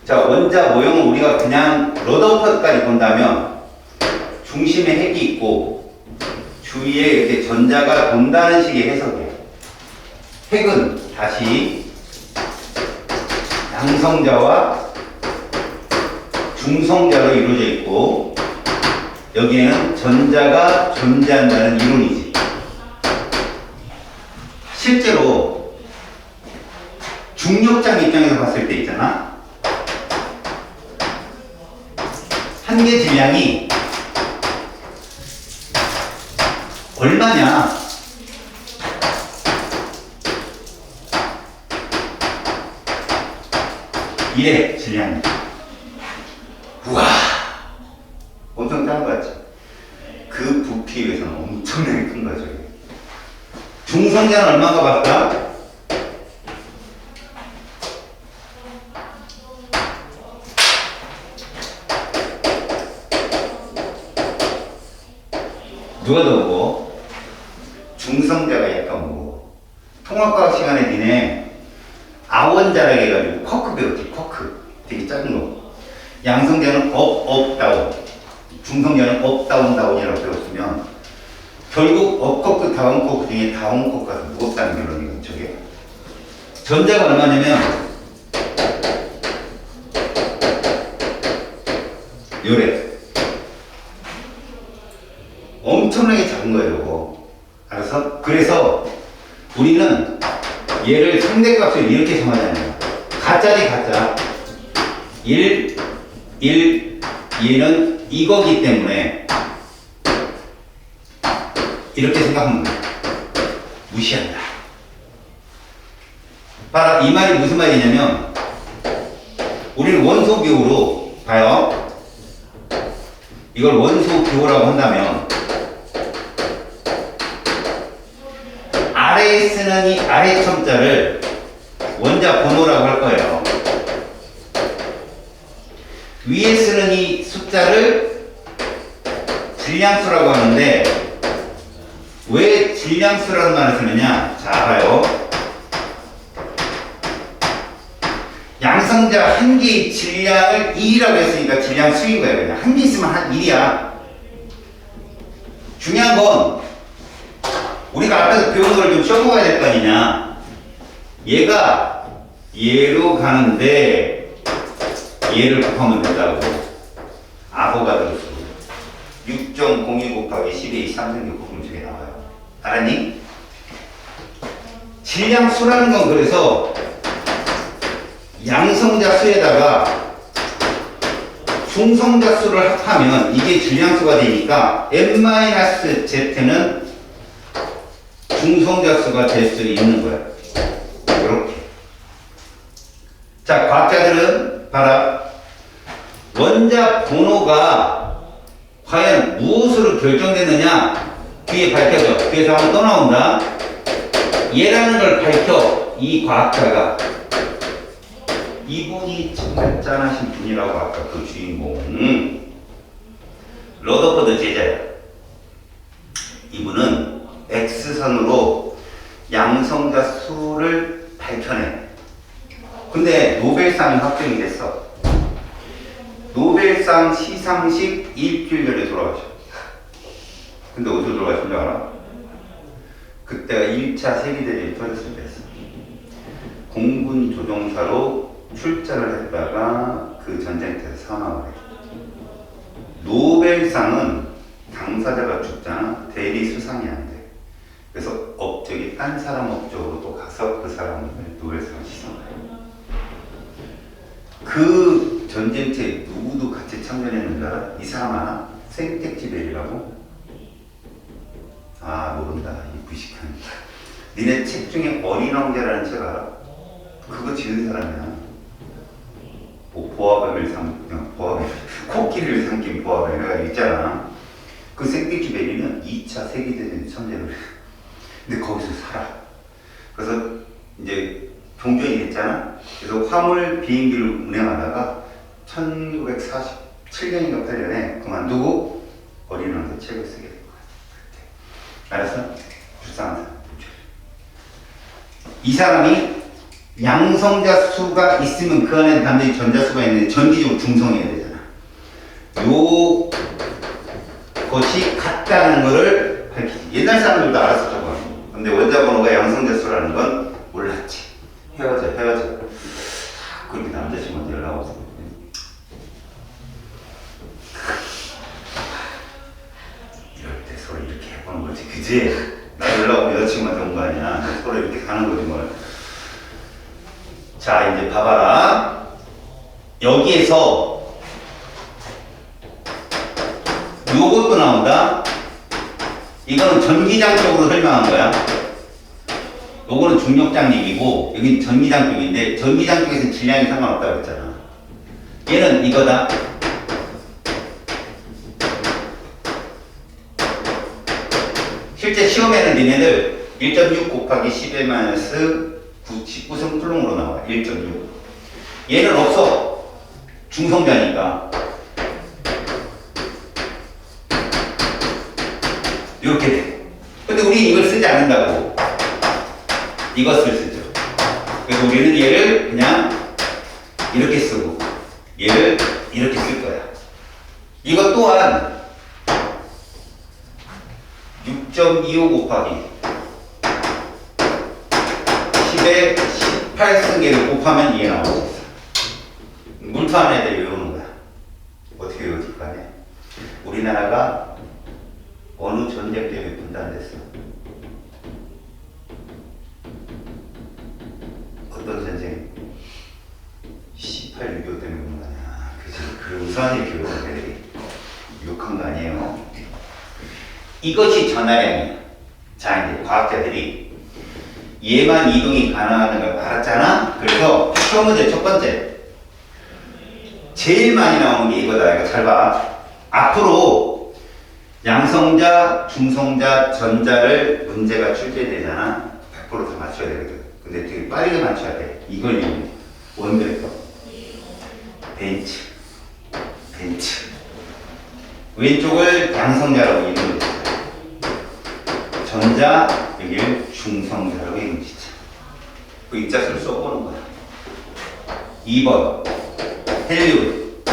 자, 원자 모형은 우리가 그냥 러더포드까지 본다면 중심에 핵이 있고 주위에 이렇게 전자가 돈다는 식의 해석이에요. 핵은 다시 양성자와 중성자로 이루어져 있고 여기에는 전자가 존재한다는 이론이지. 실제로 중력장 입장에서 봤을 때 있잖아. 한 개 질량이 얼마냐? 이래 질량이. 우와, 엄청 작은 거 같지? 그 부피에 비해서는 엄청나게 큰 거죠. 중성자는 얼마인가 봤다? 누가 더 무거워? 중성자가 약간 무거워. 통합과학 시간에 니네 아원자라고 해가지고 쿼크 배웠지. 쿼크 되게 작은 거. 양성자는 업, 다운. 중성자는 업, 다운이라고 배웠으면 결국 업 쿼크, 다운 쿼크 중에 다운 쿼크가 더 무겁다는 결론이거든. 저게 전자가 얼마냐면 요래 엄청나게 작은 거예요, 이거. 알았어? 그래서 우리는 얘를 상대값을 이렇게 정하잖아요. 가짜지, 가짜. 1, 얘는 이거기 때문에 이렇게 생각하면 돼. 무시한다. 봐라, 이 말이 무슨 말이냐면 우리는 원소 기호로 봐요. 이걸 원소 기호라고 한다면 아래에 쓰는 이 아래 첨자를 원자 번호라고 할 거예요. 위에 쓰는 이 숫자를 질량수라고 하는데 왜 질량수라는 말을 쓰느냐? 자, 봐요. 양성자 한 개의 질량을 2라고 했으니까 질량수인 거예요. 그냥 한 개 있으면 한 1이야. 중요한 건 우리가 앞에서 배운 걸 좀 써먹어야 될 거 아니냐. 얘가 얘로 가는데 얘를 곱하면 된다고. 아보가드로 6.02 곱하기 10의 3승 곱하면 저게 나와요. 알았니? 질량수라는 건 그래서 양성자 수에다가 중성자 수를 합하면 이게 질량수가 되니까 n-z는 중성자 수가 될 수 있는 거야. 이렇게. 자, 과학자들은 봐라. 원자 번호가 과연 무엇으로 결정되느냐? 뒤에 밝혀져. 뒤에서 한번 또 나온다. 얘라는 걸 밝혀. 이 과학자가. 이분이 정말 짠하신 분이라고 아까 그 주인공. 러더퍼드 제자야. 이분은 X선으로 양성자 수를 밝혀내. 근데 노벨상이 확정이 됐어. 노벨상 시상식 일주일 전에 돌아가셔. 근데 어디서 돌아가신 줄 알아? 그때가 1차 세계대전이 터졌을 때였어. 공군 조종사로 출전을 했다가 그 전쟁터에서 사망을 해. 노벨상은 당사자가 죽잖아. 대리 수상이 안 돼. 그래서 업적이 딴 사람 업적으로 또 가서 그 사람을 노벨상을 시상을 해. 그 전쟁터에 누구도 같이 참전했는지 알아? 이 사람 하나? 생텍쥐베리라고? 아, 모른다. 이 무식한. 니네 책 중에 어린 왕자라는 책 알아? 그거 지은 사람이야. 뭐 보아뱀을 코끼리를 삼킨 보아뱀 있잖아. 그 생텍쥐베리는 2차 세계대전 참전을 해. 근데 거기서 살아. 그래서 이제 종전이 됐잖아. 그래서 화물 비행기를 운행하다가 1947년인가 8년에 그만두고 어린 왕자 책을 쓰게 된 거야. 그때. 알았어? 불쌍한 사람. 이 사람이 양성자 수가 있으면 그 안에 단순히 전자수가 있는데 전기적으로 중성해야 되잖아. 요 것이 같다는 거를 밝히지. 옛날 사람들도 알았어, 저거. 근데 원자 번호가 양성자 수라는 건 몰랐지. 헤어져. 그렇게 남자친구한테 연락 오고. 이럴 때 서로 이렇게 해보는 거지, 그지? 나 연락 오면 여자친구한테 온 거 아니야. 서로 이렇게 가는 거지, 뭘. 자, 이제 봐봐라. 여기에서 요것도 나온다. 이거는 전기장 쪽으로 설명한 거야. 요거는 중력장 얘기고 여긴 전기장 쪽인데 전기장 쪽에서는 질량이 상관없다고 했잖아. 얘는 이거다. 실제 시험에는 니네들 1.6 곱하기 10의 마이너스 19승 풀롱으로 나와. 1.6. 얘는 없어. 중성자니까. 이렇게 돼. 근데 우리 이걸 쓰지 않는다고. 이것을 쓰죠. 그래서 우리는 얘를 그냥 이렇게 쓰고 얘를 이렇게 쓸 거야. 이것 또한 6.25 곱하기 10의 18승계를 곱하면 이게 나올 수 있어. 물투 하는 애들 외우는 거야. 어떻게 외우지 거 아니야? 우리나라가 어느 전쟁 때문에 분단됐어? 어떤 전쟁? 18, 6.25 때문에 분단이야. 그치? 그 우수한 일 교육은 애들이 욕한 거 아니에요? 이것이 전하량이야. 자, 이제 과학자들이 얘만 이동이 가능한 걸 알았잖아? 그래서 시험 문제 첫 번째. 제일 많이 나오는 게 이거다. 이거 잘 봐. 앞으로 양성자, 중성자, 전자를 문제가 출제되잖아. 100% 다 맞춰야 되거든. 근데 되게 빠르게 맞춰야 돼. 이걸 이용해. 원벡터. 벤츠. 왼쪽을 양성자라고 이름을 짓자. 전자, 여기를 중성자라고 이름을 짓자. 그 입자수를 써보는 거야. 2번. 헬륨.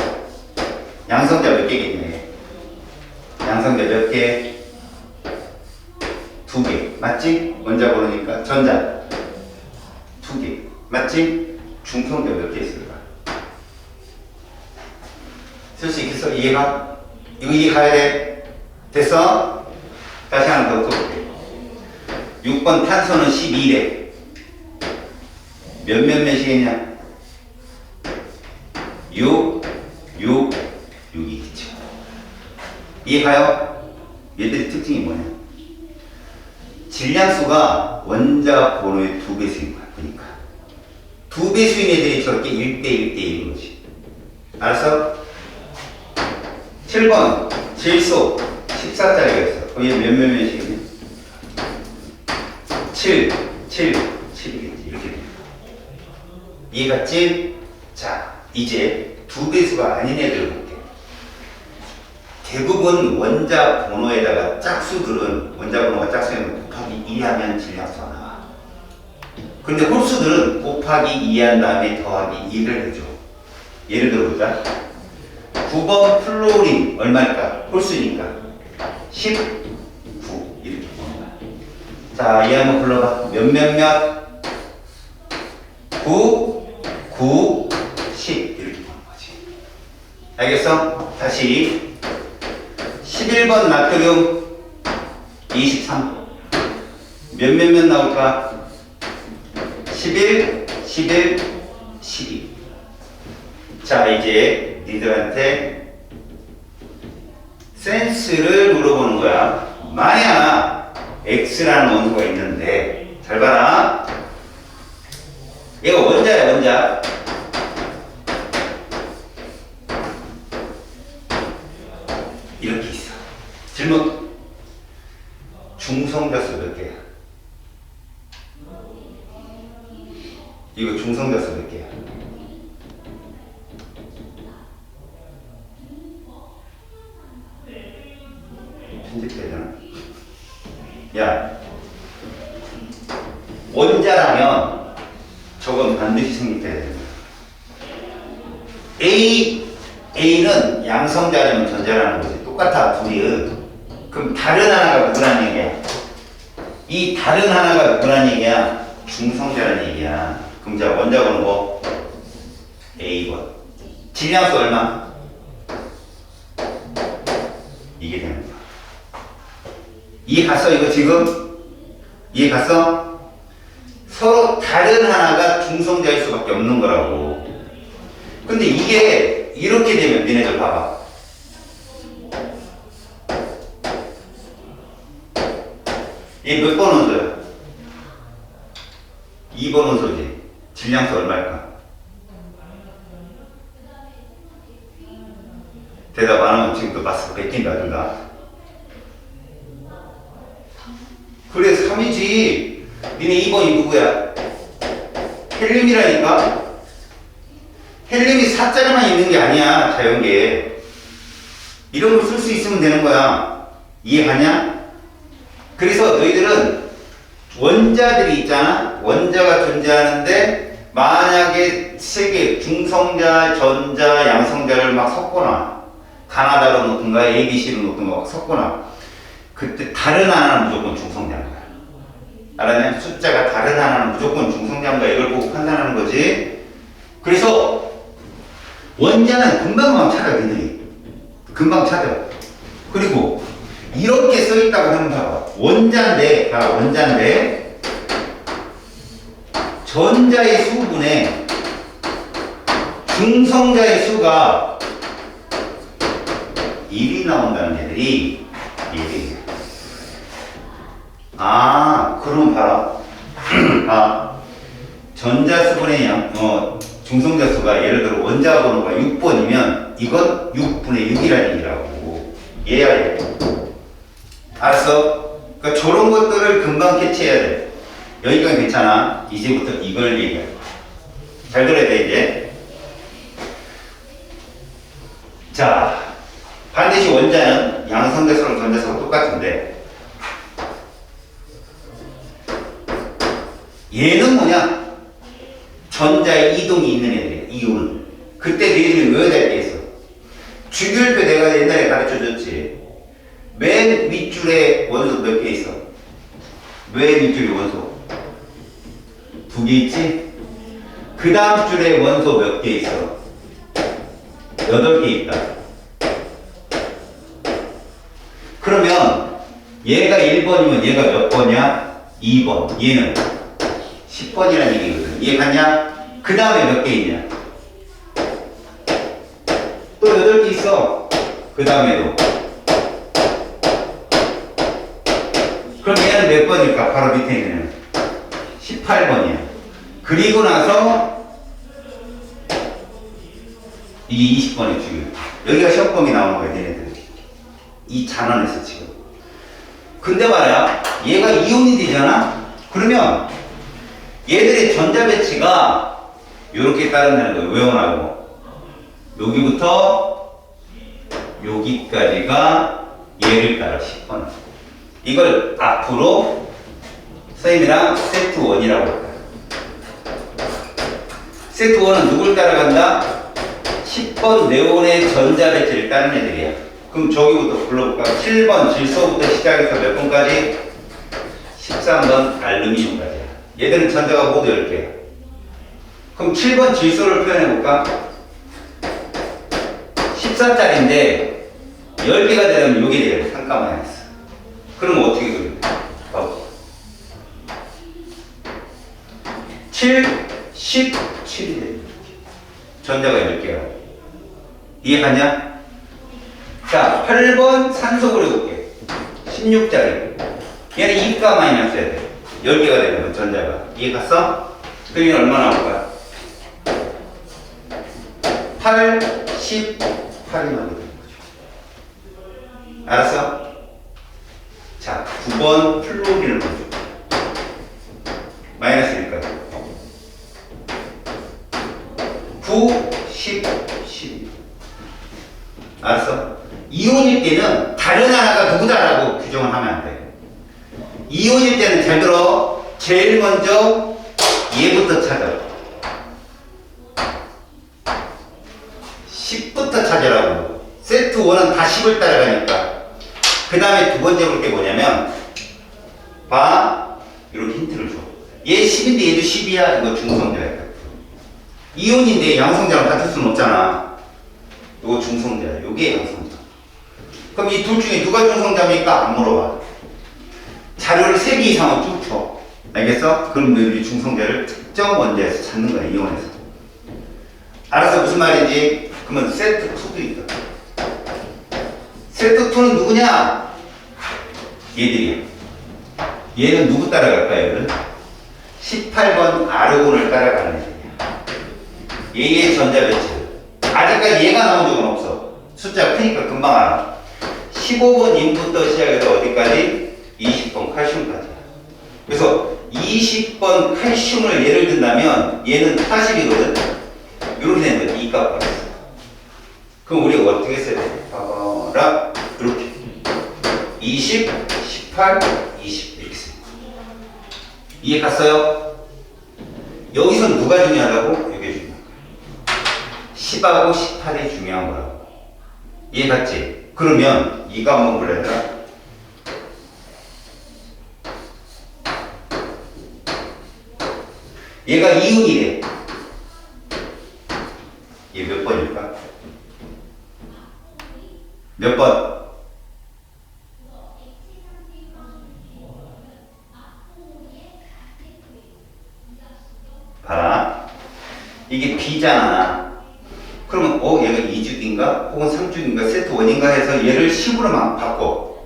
양성자 몇 개겠네. 양성자 몇 개? 2개. 맞지? 원자 고르니까. 전자. 2개. 맞지? 중성자 몇 개 있을까? 쓸 수 있겠어? 이해가? 이거 이해 가야 돼? 됐어? 다시 하나 더 써볼게. 6번 탄소는 12래. 몇이겠냐? 6이겠죠. 이해가요? 얘들의 특징이 뭐냐? 질량수가 원자 번호의 2배수인 거야. 그러니까 2배수인 애들이 저렇게 1대1인 거지. 알았어? 7번 질소 14짜리가 있어. 거기 몇이겠냐? 7이겠지. 이렇게 돼. 이해갔지? 자, 이제 2배수가 아닌 애들 볼게. 대부분 원자 번호에다가 짝수들은 원자 번호가 짝수면 곱하기 2 하면 질량수가 나와. 근데 홀수들은 곱하기 2 한 다음에 더하기 2를 해줘. 예를 들어보자. 9번 플로린 얼마일까? 홀수니까 19 이렇게 보는 거야. 자, 얘 한번 불러봐. 몇 9 10 이렇게 보는 거지. 알겠어? 다시 11번 나트륨 23 몇 나올까? 11 12 자, 이제 니들한테 센스를 물어보는 거야. 만약 X라는 원소가 있는데 잘 봐라. 얘가 원자야, 원자. 이렇게 있어. 질문. 중성자수 몇 개야? 이거 중성자수 몇 개야? 편집되잖아. 야, 원자라면 저건 반드시 성립돼야 된다. A는 양성자라면 전자라는 거지. 똑같아, 둘이. 그럼 다른 하나가 누구란 얘기야? 이 다른 하나가 누구란 얘기야? 중성자란 얘기야. 그럼 자, 원자 번호 뭐? A번. 질량수 얼마? 이게 되는 거야. 이해 갔어, 이거 지금? 이해 갔어? 서로 다른 하나가 중성자일 수밖에 없는 거라고. 근데 이게 이렇게 되면 니네들 봐봐. 얘 몇 번 원소야? 2번 원소지. 질량수 얼마일까? 대답 안 하면 지금도 마스크 뺏긴다, 준다. 그래, 3이지. 니네 2번이 누구야? 헬륨이라니까? 헬륨이 4자리만 있는 게 아니야, 자연계에. 이런 걸 쓸 수 있으면 되는 거야. 이해가냐? 그래서 너희들은 원자들이 있잖아? 원자가 존재하는데, 만약에 세 개, 중성자, 전자, 양성자를 막 섞거나, 가나다로 놓든가, ABC로 놓든가 막 섞거나, 그때 다른 하나는 무조건 중성자인 거야. 알았냐? 숫자가 다른 하나는 무조건 중성자인 거야. 이걸 보고 판단하는 거지. 그래서 원자는 금방 찾아, 니들이. 금방 찾아. 그리고 이렇게 써있다고 하면 봐봐. 원자인데, 전자의 수분에 중성자의 수가 1이 나온다는 애들이 1이에요. 아, 그러면 봐라. 아, 전자 수분의 중성자 수가 예를 들어 원자 번호가 6번이면 이건 6분의 6이라는 얘기라고. 얘야, 얘. 알았어? 그러니까 저런 것들을 금방 캐치해야 돼. 여기까지 괜찮아. 이제부터 이걸 얘기할 거야. 잘 들어야 돼, 이제. 자, 반드시 원자는 양성대수랑 전자수가 똑같은데, 얘는 뭐냐? 전자의 이동이 있는 애들이야, 이온. 그때 너희들이 외워야 될 게 있어. 주기율표 내가 옛날에 가르쳐 줬지. 맨 윗줄에 원소 몇 개 있어? 맨 윗줄에 원소 2개 있지? 그 다음 줄에 원소 몇 개 있어? 8개 있다. 그러면 얘가 1번이면 얘가 몇 번이야? 2번. 얘는 10번이라는 얘기거든. 이해 갔냐? 그 다음에 몇 개 있냐? 또 8개 있어. 그 다음에도. 그럼 얘는 몇 번일까? 바로 밑에 있는 18번이야. 그리고 나서 이게 20번의 주기율. 여기가 시험범위 나오는 거야, 얘네들. 이 잔원에서 지금. 근데 말이야, 얘가 이온이 되잖아? 그러면 얘들의 전자 배치가 이렇게 따른다는 거예요. 왜 원하고? 여기부터 여기까지가 얘를 따라 10번. 이걸 앞으로 선생님이랑 세트 1이라고 할까요? 세트 1은 누굴 따라간다? 10번 네온의 전자 배치를 따르는 애들이야. 그럼 저기부터 불러볼까? 7번 질소부터 시작해서 몇 번까지? 13번 알루미늄까지야. 얘들은 전자가 모두 10개야. 그럼 7번 질소를 표현해볼까? 14짜리인데 10개가 되려면 요게 돼야 돼. 한가만에 했어. 그럼 어떻게 그려? 봐봐. 7, 10, 7이 돼. 전자가 10개야. 이해 갔냐? 자, 8번 산소 그려볼게. 16짜리. 얘는 2가 마이너스야 돼. 10개가 되려면 전자가. 이해 갔어? 그럼 얘는 얼마 나올 거야? 8, 10, 8이 나오게 되는 거죠. 알았어? 자, 9번 플로린을 보여줘. 마이너스니까. 9, 10, 12. 알았어? 이온일 때는 다른 하나가 누구다라고 규정을 하면 안 돼. 이온일 때는 잘 들어. 제일 먼저 얘부터 찾아. 10부터 찾으라고. 세트 1은 다 10을 따라가니까. 그 다음에 두 번째 볼 게 뭐냐면, 봐. 이렇게 힌트를 줘. 얘 10인데 얘도 10이야. 이거 중성자야. 이온인데 양성자랑 같을 수는 없잖아. 이거 중성자야. 요게 양성자. 그럼 이 둘 중에 누가 중성자입니까? 안 물어봐. 자료를 3개 이상은 쭉 쳐. 알겠어? 그럼 너희들이 중성자를 특정 원자에서 찾는 거야, 이온에서. 알았어? 무슨 말인지? 그러면 세트 2도 있다. 세트 2는 누구냐? 얘들이야. 얘는 누구 따라갈까요, 얘는? 18번 아르곤을 따라가는 애들이야. 얘의 전자 배치. 아직까지 얘가 나온 적은 없어. 숫자가 크니까 금방 알아. 15번 인부터 시작해서 어디까지? 20번 칼슘까지. 그래서 20번 칼슘을 예를 든다면 얘는 40이거든. 이렇게 되는 거야. 이 값 받았어. 그럼 우리가 어떻게 써야 돼? 봐봐라. 이렇게. 20, 18, 20 이렇게 써요. 이해 갔어요? 여기서 누가 중요하다고? 이게 중요한 거야. 10하고 18이 중요한 거라고. 이해 갔지? 그러면 이거 한번 불러야 얘가 이온이래. 얘 몇 번일까? 몇 번? 봐라. 이게 B잖아. 그러면 얘가 2죽인가? 혹은 3죽인가? 세트 1인가 해서 얘를 10으로만 바꿔.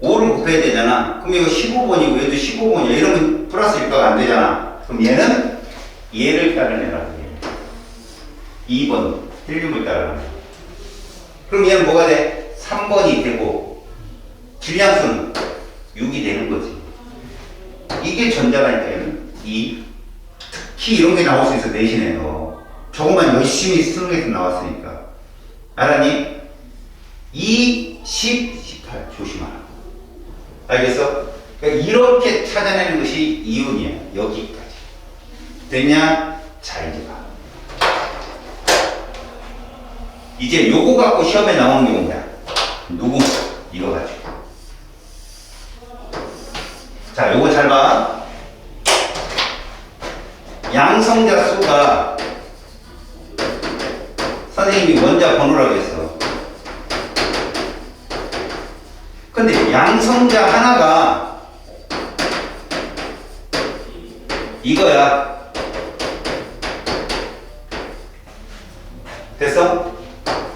5를 곱해야 되잖아. 그럼 이거 15번이고 얘도 15번이야. 이러면 플러스 1가가 안 되잖아. 그럼 얘는 얘를 따르내라고 해. 2번 헬륨을 따르라. 그럼 얘는 뭐가 돼? 3번이 되고 질량수는 6이 되는 거지. 이게 전자라니까 얘는. 특히 이런 게 나올 수 있어 내신에서. 저것만 열심히 쓰는 게 나왔으니까. 알았니? 2, 10, 18 조심하라. 알겠어? 그러니까 이렇게 찾아내는 것이 이윤이야. 여기까지. 됐냐? 자, 이제 봐. 이제 요거 갖고 시험에 나오는 게 뭐냐? 누구? 이거 가지고. 자, 요거 잘 봐. 양성자 수가 선생님이 원자 번호라고 했어. 근데 양성자 하나가 이거야. 됐어?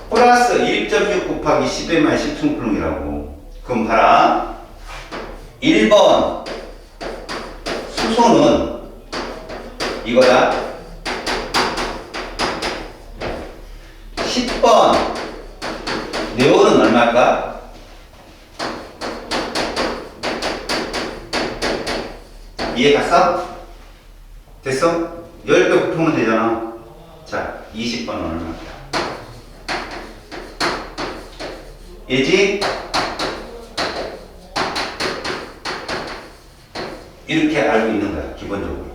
플러스 1.6 곱하기 10의 만 10승분이라고. 그럼 봐라. 1번 수소는 이거야. 10번 네온은 얼마일까? 이해 갔어? 됐어? 10배 곱하면 되잖아. 자, 20번은 얼마일까? 얘지? 이렇게 알고 있는 거야, 기본적으로.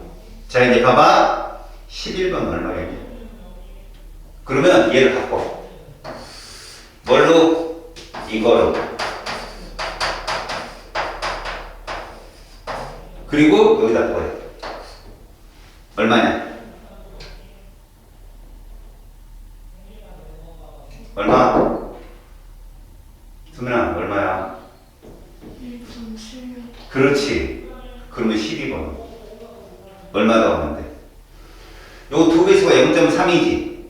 자, 이제 봐봐. 11번 얼마야, 이게? 그러면 얘를 바꿔. 뭘로? 이거로. 그리고 여기다 넣어야 돼. 얼마냐? 얼마? 수민아, 얼마야? 1.76. 그렇지. 그러면 12번. 얼마 나오는데? 요거 두 배수가 0.3이지?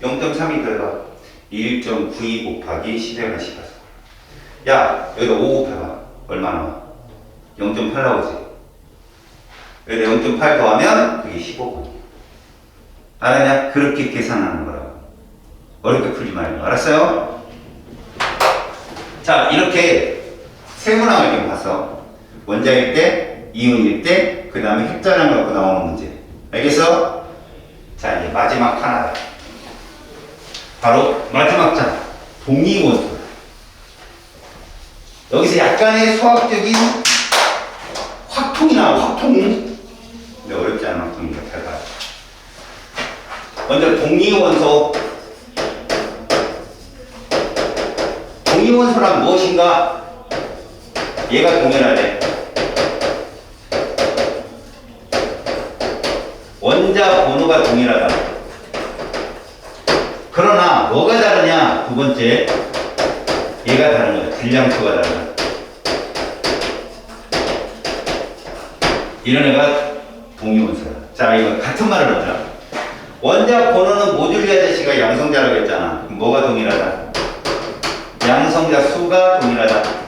0.3이 들어가. 1.92 곱하기 10에 10에서. 야, 여기다 5 곱해봐. 얼마 나와? 0.8 나오지? 여기다 0.8 더하면 그게 15번. 알았냐? 그렇게 계산하는 거라고. 어렵게 풀지 말고. 알았어요? 자, 이렇게 세분화할 때 봤어. 원자일 때, 이온일 때, 그 다음에 핵자량 갖고 나오는 문제. 알겠어? 자, 이제 마지막 하나다. 바로 마지막 자, 동위원소. 여기서 약간의 수학적인 확통이 나와, 확통. 근데 어렵지 않은 확통이니까 잘 봐요. 먼저 동위원소. 동위원소란 무엇인가? 얘가 동일하대. 원자 번호가 동일하다. 그러나 뭐가 다르냐? 두 번째, 얘가 다른 거야. 질량수가 다르다. 이런 애가 동위원소야. 자, 이거 같은 말을 하자. 원자 번호는 모듈리 아저씨가 양성자라고 했잖아. 그럼 뭐가 동일하다? 양성자 수가 동일하다.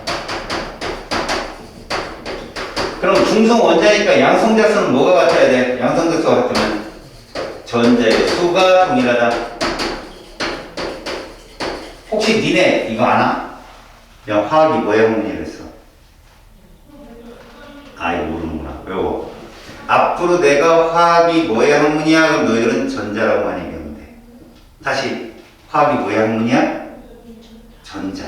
그럼 중성 원자니까 양성자 수는 뭐가 같아야 돼? 양성자 수가 같으면 전자의 수가 동일하다. 혹시 니네 이거 아나? 야, 화학이 뭐야 학문이라 했어? 아, 이거 모르는구나. 외워. 앞으로 내가 화학이 뭐야 학문이야? 그럼 너희들은 전자라고만 얘기하면 돼. 다시, 화학이 뭐야 학문이야? 전자.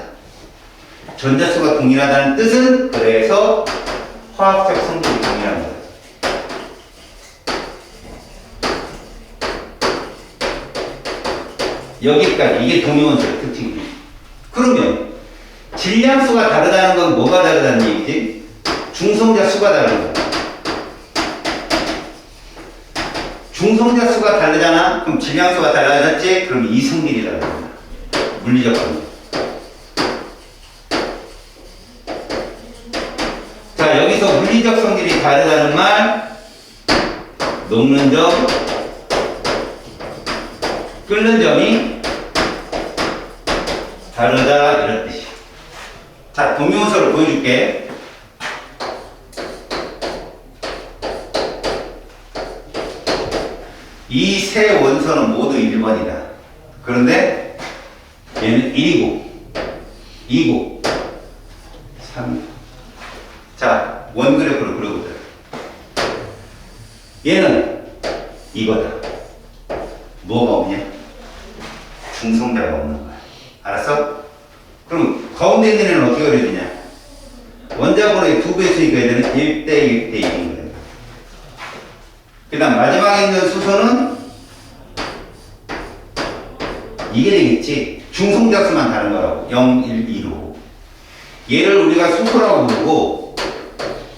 전자수가 동일하다는 뜻은 그래서 화학적 성질이 동일한 거야. 여기까지. 이게 동위원소의 특징이야. 그러면 질량수가 다르다는 건 뭐가 다르다는 얘기지? 중성자 수가 다른 거야. 중성자 수가 다르잖아? 그럼 질량수가 달라졌지? 그럼 이 성질이 다른 거야. 물리적 성질. 자, 여기서 물리적 성질이 다르다는 말, 녹는 점, 끓는 점이 다르다, 이런 뜻이야. 자, 동위원소를 보여줄게. 이 세 원소는 모두 1번이다. 그런데 얘는 1이고, 2고, 3. 자, 원그래프를 그려볼게. 얘는 이거다. 뭐가 없냐? 중성자가 없는 거야. 알았어? 그럼 가운데 있는 애는 어떻게 그려야 되냐? 원자번호의 2배수니까 얘는 1대 1대 1인 거야. 그 다음 마지막에 있는 수소는 이게 되겠지. 중성자 수만 다른 거라고. 0, 1, 2로. 얘를 우리가 수소라고 부르고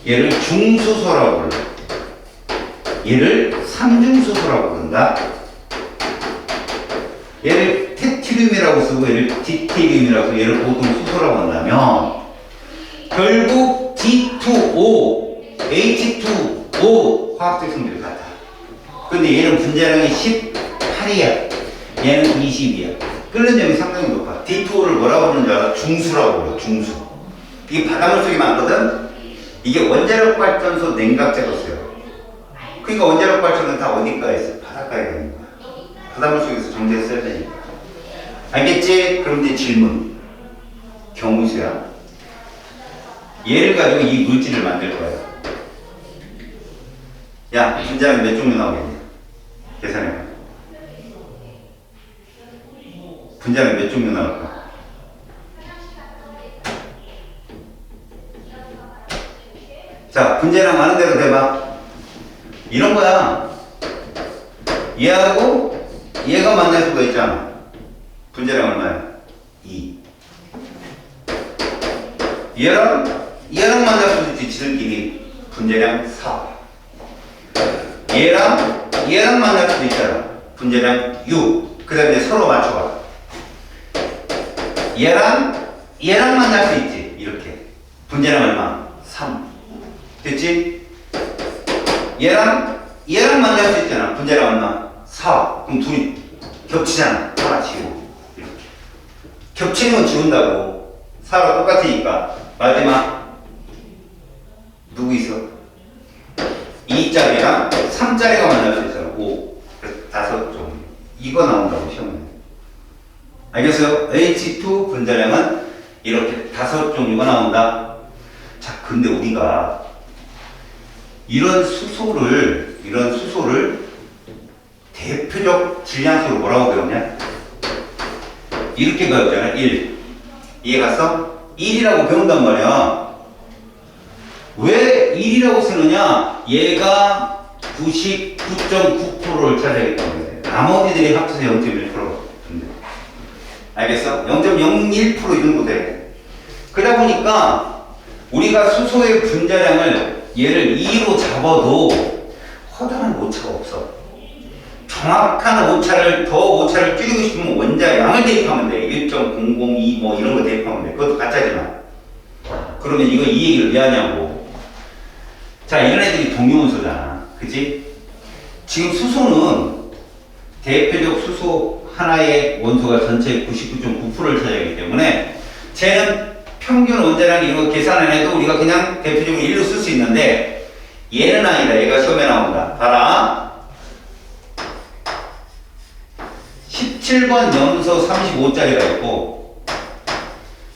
얘를 중수소라고 불러. 얘를 삼중수소라고 부른다. 얘를 테트륨이라고 쓰고 얘를 디테륨이라고 쓰고 얘를 보통 수소라고 한다면 결국 D2O, H2O 화학적 성질이 같아. 근데 얘는 분자량이 18이야. 얘는 20이야. 끓는 점이 상당히 높아. D2O를 뭐라고 부르는 줄 알아? 중수라고 불러. 중수. 이게 바닷물 속에 많거든? 이게 원자력 발전소 냉각제로 써요. 그러니까 원자력 발전은 다 어디가에 있어? 바닷가에 있는 거야. 바닷물 속에서 정제해서 써야 되니까. 알겠지? 그럼 이제 질문. 경우수야. 얘를 가지고 이 물질을 만들 거야. 야, 분자는 몇 종류 나오겠냐? 계산해봐. 분자는 몇 종류 나올까? 자, 분자량 많은 대로 대봐. 이런 거야. 얘하고 얘가 만날 수가 있잖아. 분자량 얼마야? 2. 얘랑 만날 수도 있지. 지들끼리. 분자량 4. 얘랑 만날 수도 있잖아. 분자량 6. 그 다음에 서로 맞춰봐. 얘랑 만날 수 있지. 이렇게. 분자량 얼마? 3. 됐지? 얘랑 만날 수 있잖아. 분자량 얼마? 4. 그럼 둘이 겹치잖아. 하나 지우고. 이렇게. 겹치는 건 지운다고. 4가 똑같으니까. 마지막. 누구 있어? 2짜리랑 3짜리가 만날 수 있잖아. 5. 그래서 5종. 이거 나온다고 시험에. 알겠어요? H2 분자량은 이렇게 5종류가 나온다. 자, 근데 우리가 이런 수소를 대표적 질량수로 뭐라고 배웠냐? 이렇게 배웠잖아. 1. 이해 갔어? 1이라고 배운단 말이야. 왜 1이라고 쓰느냐? 얘가 99.9%를 차지하기 때문에. 나머지들이 합쳐서 0.1%. 알겠어? 0.01% 이 정도 돼. 그러다 보니까 우리가 수소의 분자량을 얘를 2로 잡아도 허다한 오차가 없어. 정확한 오차를, 더 오차를 줄이고 싶으면 원자량을 대입하면 돼. 1.002 뭐 이런 거 대입하면 돼. 그것도 가짜지만. 그러면 이거 이 얘기를 왜 하냐고. 자, 이런 애들이 동위원소잖아. 그치? 지금 수소는 대표적 수소 하나의 원소가 전체 99.9%를 차지하기 때문에 쟤는 평균 원자량 이런 거 계산 안 해도 우리가 그냥 대표적으로 1로 쓸 수 있는데 얘는 아니다. 얘가 시험에 나온다. 봐라. 17번 염소 35짜리가 있고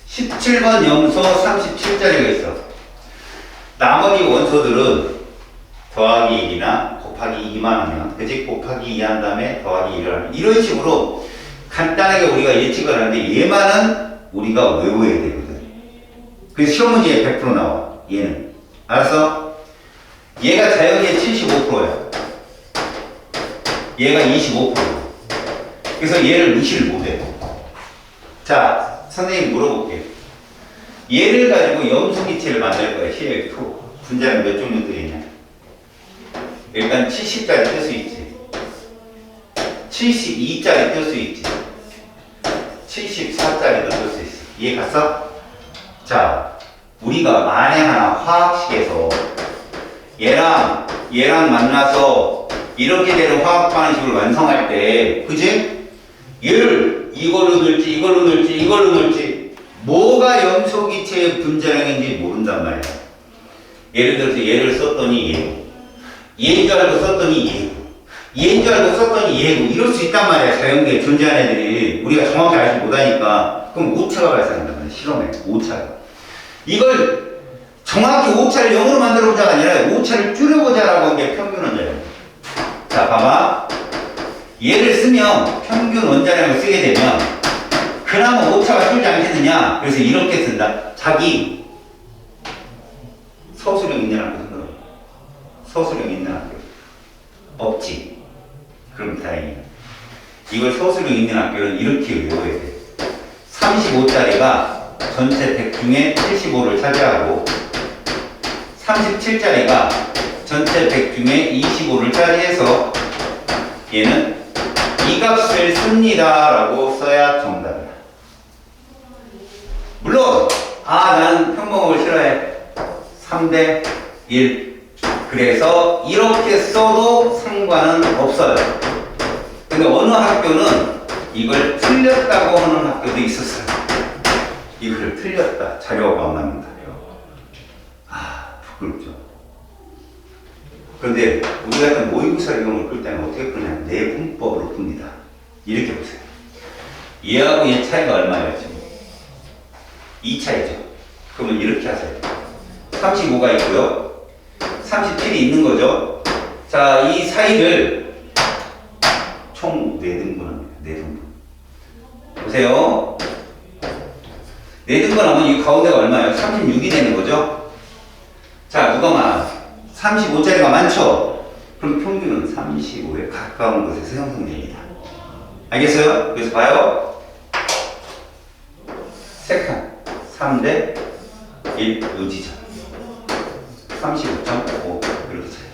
17번 염소 37짜리가 있어. 나머지 원소들은 더하기 1이나 곱하기 2만 하면, 그치? 곱하기 2 한 다음에 더하기 1을 하면 이런 식으로 간단하게 우리가 예측을 하는데 얘만은 우리가 외워야 되거든. 그래서 시험 문제에 100% 나와. 얘는. 알았어? 얘가 자연의 75%야. 얘가 25%. 그래서 얘를 무시를 못해. 자, 선생님 물어볼게요. 얘를 가지고 염소기체를 만들 거야. CL2. 분자는 몇 종류 되겠냐? 일단 70짜리 뜰 수 있지. 72짜리 뜰 수 있지. 74짜리도 뜰 수 있어. 이해 갔어? 자, 우리가 만에 하나 화학식에서 얘랑 만나서 이렇게 되는 화학 반응식을 완성할 때, 그지? 얘를 이걸로 넣을지, 이걸로 넣을지, 이걸로 넣을지, 뭐가 염소기체의 분자량인지 모른단 말이야. 예를 들어서 얘를 썼더니 얘고, 얘인 줄 알고 썼더니 얘고, 얘인 줄 알고 썼더니 얘고, 이럴 수 있단 말이야. 자연계에 존재하는 애들이. 우리가 정확히 알지 못하니까. 그럼 오차가 발생한단 말이야. 실험에. 오차가. 이걸 정확히 오차를 0으로 만들어보자가 아니라 오차를 줄여보자라고 한 게 평균 원자량. 자, 봐봐. 얘를 쓰면 평균 원자량을 쓰게 되면 그나마 오차가 줄지 않겠느냐. 그래서 이렇게 쓴다. 자기 서술형 있는 학교 쓴다. 서술형 있는 학교 없지. 그럼 다행이야. 이걸 서술형 있는 학교는 이렇게 외워야 돼. 35짜리가 전체 100 중에 75를 차지하고 37짜리가 전체 100 중에 25를 차지해서 얘는 이 값을 씁니다 라고 써야 정답이야. 물론 나는 평범을 싫어해. 3대 1. 그래서 이렇게 써도 상관은 없어요. 근데 어느 학교는 이걸 틀렸다고 하는 학교도 있었어요. 이걸 틀렸다. 자료가 안 나온다. 부끄럽죠. 그런데 우리가 했던 모의고사 이용을 풀 때는 어떻게 푸냐? 내분법으로 풉니다. 이렇게 보세요. 얘하고 얘 차이가 얼마예요, 지금? 2 차이죠. 그러면 이렇게 하세요. 35가 있고요. 37이 있는 거죠. 자, 이 사이를 총 4등분합니다. 4등분. 보세요. 4등분 하면 이 가운데가 얼마예요? 36이 되는 거죠. 자, 누가 많아? 35짜리가 많죠? 그럼 평균은 35에 가까운 곳에서 형성됩니다. 알겠어요? 그래서 봐요. 세 칸. 3대 1 요지점. 35.5 이렇게 차요.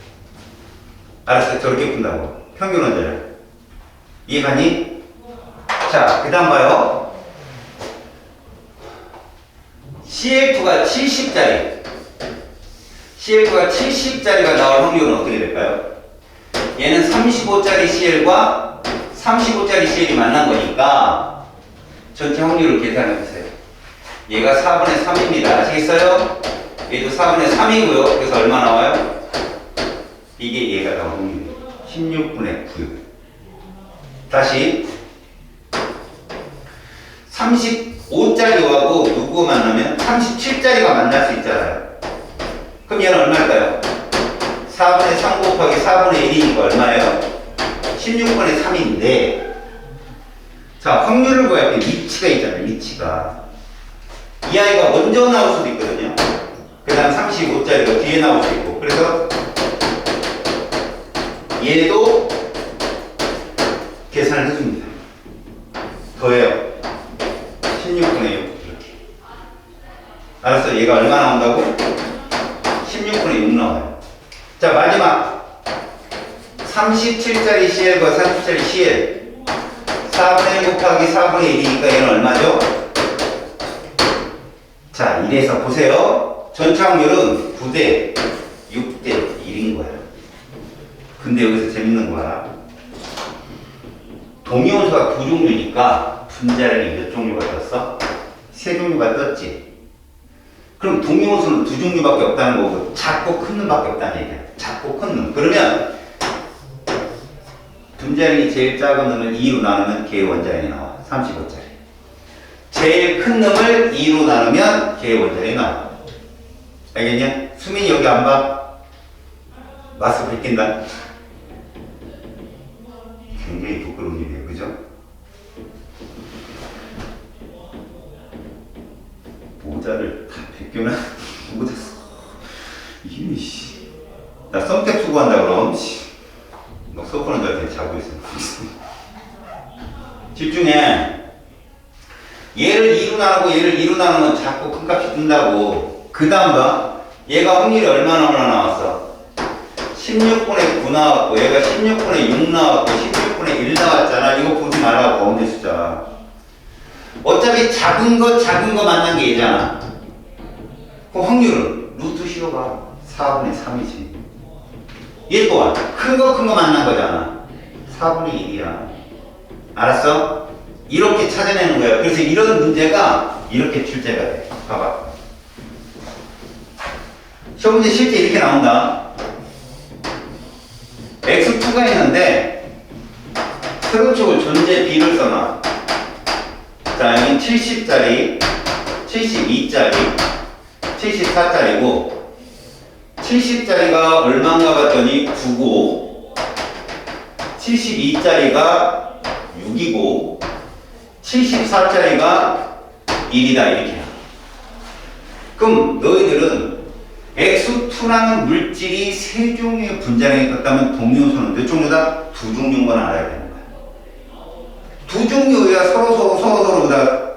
알았어요? 저렇게 푼다고. 평균 원자량. 이해가니? 자, 그 다음 봐요. CL2가 70짜리. CL가 70짜리가 나올 확률은 어떻게 될까요? 얘는 35짜리 CL과 35짜리 CL이 만난 거니까 전체 확률을 계산해 보세요. 얘가 4분의 3입니다. 아시겠어요? 얘도 4분의 3이고요. 그래서 얼마 나와요? 이게 얘가 나올 확률이에요. 16분의 9. 다시 35짜리하고 누구 만나면 37짜리가 만날 수 있잖아요. 그럼 얘는 얼마일까요? 4분의 3 곱하기 4분의 1이니까 얼마예요? 16분의 3인데 자, 확률을 구할 때 위치가 있잖아요. 위치가 이 아이가 먼저 나올 수도 있거든요. 그 다음 35짜리가 뒤에 나올 수 있고 그래서 얘도 계산을 해줍니다. 더해요. 16분의 6 이렇게. 알았어? 얘가 얼마 나온다고? 16분의 6 나와요. 자, 마지막 37짜리 CL과 30짜리 CL 4분의 1 곱하기 4분의 1이니까 얘는 얼마죠? 자, 이래서 보세요. 전체 확률은 9대 6대 1인 거예요. 근데 여기서 재밌는 거야. 동위원소가 두 종류니까 분자량이 몇 종류가 떴어? 세 종류가 떴지. 그럼 동위원소는 두 종류밖에 없다는 거고 작고 큰 놈밖에 없다는 얘기야. 작고 큰 놈. 그러면 분자량이 제일 작은 놈을 2로 나누면 걔의 원자량이 나와. 35짜리. 제일 큰 놈을 2로 나누면 걔의 원자량이 나와. 알겠냐? 수민이 여기 안 봐? 마스크 벗긴다. 굉장히 부끄러운 일이에요. 그죠? 모자를 다 벗겨놔. 모자 이게 씨. 나 썸택 수고한다 그럼 막 서프는 자한테 자고 있어. 집중해. 얘를 2로 나누고 얘를 2로 나누면 자꾸 큰 값이 뜬다고. 그 다음 봐. 얘가 확률이 얼마나 나왔어? 16분의 9 나왔고 얘가 16분의 6 나왔고 16분의 1 나왔잖아. 이거 보지 말라고 가운데 숫자. 어차피 작은 거 만난 게 얘잖아. 그 확률은 루트 씌워봐. 4분의 3이지. 얘 또한 큰 거 만난 거잖아. 4분의 1이야. 알았어? 이렇게 찾아내는 거야. 그래서 이런 문제가 이렇게 출제가 돼. 봐봐. 시험 문제 실제 이렇게 나온다. X2가 있는데 세로 쪽을 존재 B를 써놔. 자, 여긴 70짜리, 72짜리, 74짜리고 70짜리가 얼마인가 봤더니 9고 72짜리가 6이고 74짜리가 1이다 이렇게. 그럼 너희들은 X2라는 물질이 세 종류의 분자량이 같다면 동위원소는 몇 종류다? 두 종류인 건 알아야 되는 거야. 두 종류야 서로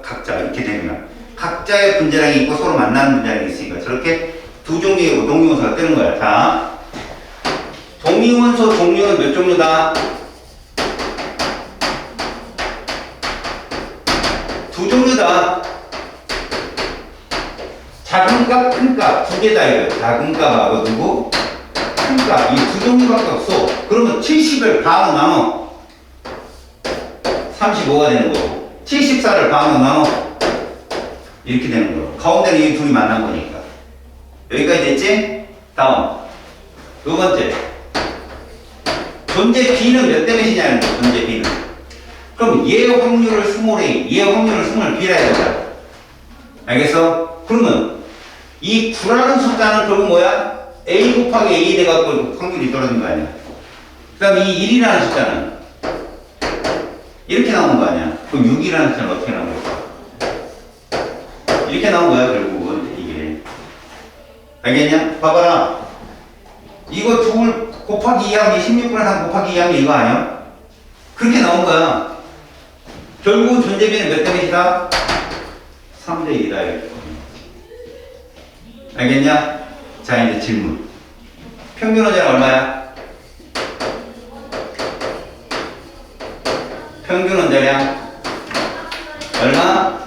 각자 이렇게 되면 각자의 분자량이 있고 서로 만나는 분자량이 있으니까 저렇게 두 종류의 동위원소가 뜨는 거야. 자, 동위원소 종류는 몇 종류다? 두 종류다. 작은 값, 큰 값, 두 개다 이거. 작은 값하고 누구? 큰 값. 이 두 종류밖에 없어. 그러면 70을 반으로 나눠. 35가 되는 거고. 74를 반으로 나눠. 이렇게 되는 거고. 가운데는 이 둘이 만난 거니까. 여기까지 됐지? 다음. 두 번째. 존재 B는 몇 대 몇이냐는 거야, 존재 B는. 그럼 얘 확률을 스몰 A, 얘 확률을 스몰 B라 해야 되잖아. 알겠어? 그러면 이 9라는 숫자는 그러면 뭐야? A 곱하기 A 돼갖고 확률이 떨어진 거 아니야? 그 다음에 이 1이라는 숫자는 이렇게 나오는 거 아니야? 그럼 6이라는 숫자는 어떻게 나오는 거야? 이렇게 나온 거야, 결국은. 이게. 알겠냐? 봐봐라. 이거 둘 곱하기 2하기 16분의 3 곱하기 2하기 이거 아니야? 그렇게 나온 거야. 결국은 존재비는 몇 대 몇이다? 3대 1이다. 이렇게. 알겠냐? 자, 이제 질문. 평균 원자량 얼마야? 평균 원자량 얼마?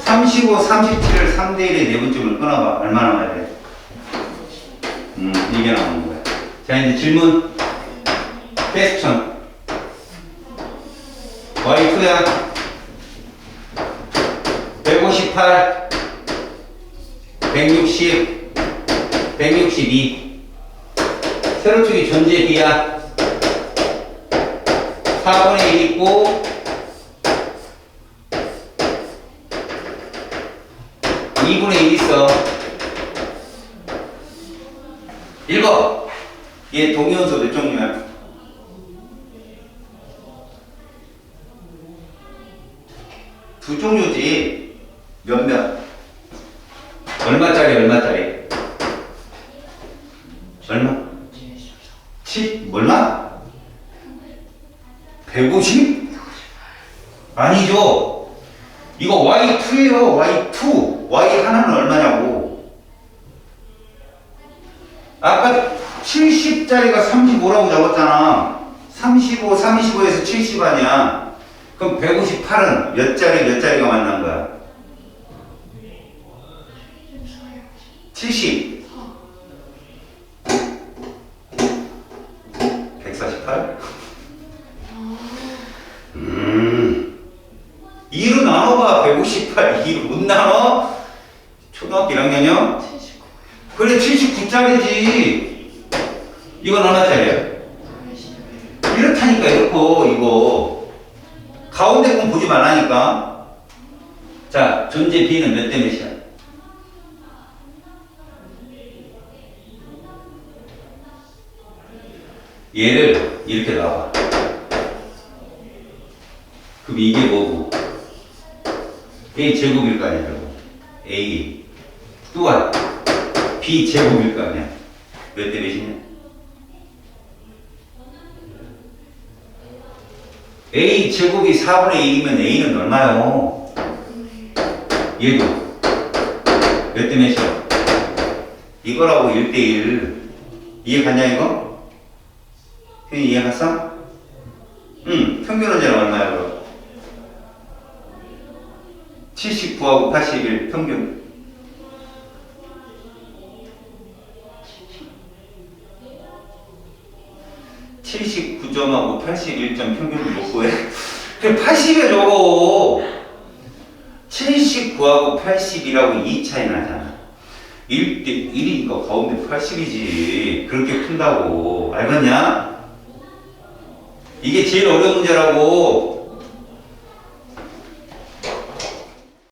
35, 37을 3대 1의 내분점을 끊어봐. 얼마 남아야 돼? 이게 나오는 거야. 자, 이제 질문. 퀘스천. Y2야. 158, 160, 162. 세로축이 존재 B야. 4분의 1 있고 2분의 1 있어. 읽어. 얘 동위원소 몇 종류야? 두 종류지. 몇몇? 얼마짜리 얼마짜리? 얼마? 7? 얼마? 150? 아니죠. 이거 Y2예요. Y2. Y 하나는 얼마냐고. 아까 70짜리가 35라고 적었잖아. 35, 35에서 70 아니야. 그럼 158은 몇 자리가 만난 거야? 70. 148? 2로 나눠봐. 158. 2로 못 나눠? 초등학교 1학년이요? 그래, 79짜리지. 이건 얼마짜리야? 이렇다니까, 이렇고, 이거. 가운데 건 보지 말라니까. 자, 존재 B는 몇 대 몇이야? 얘를 이렇게 놔봐. 그럼 이게 뭐고? A 제곱일 거 아니야, 여러분. A. 또한 B 제곱일 거 아니야. 몇 대 몇이냐? A 제곱이 4분의 1이면 A는 얼마요? 얘도 몇 대 몇이야? 이거라고 1대 1. 이해 갔냐 이거? 이해 갔어? 평균 원자는 얼마야 그럼? 79하고 81 평균. (79점하고) 81점 평균을 못 구해? 그래 80에 적어. 79하고 81하고 2 차이 나잖아. 1대 1이니까 가운데 80이지. 그렇게 푼다고. 알겠냐? 이게 제일 어려운 문제라고.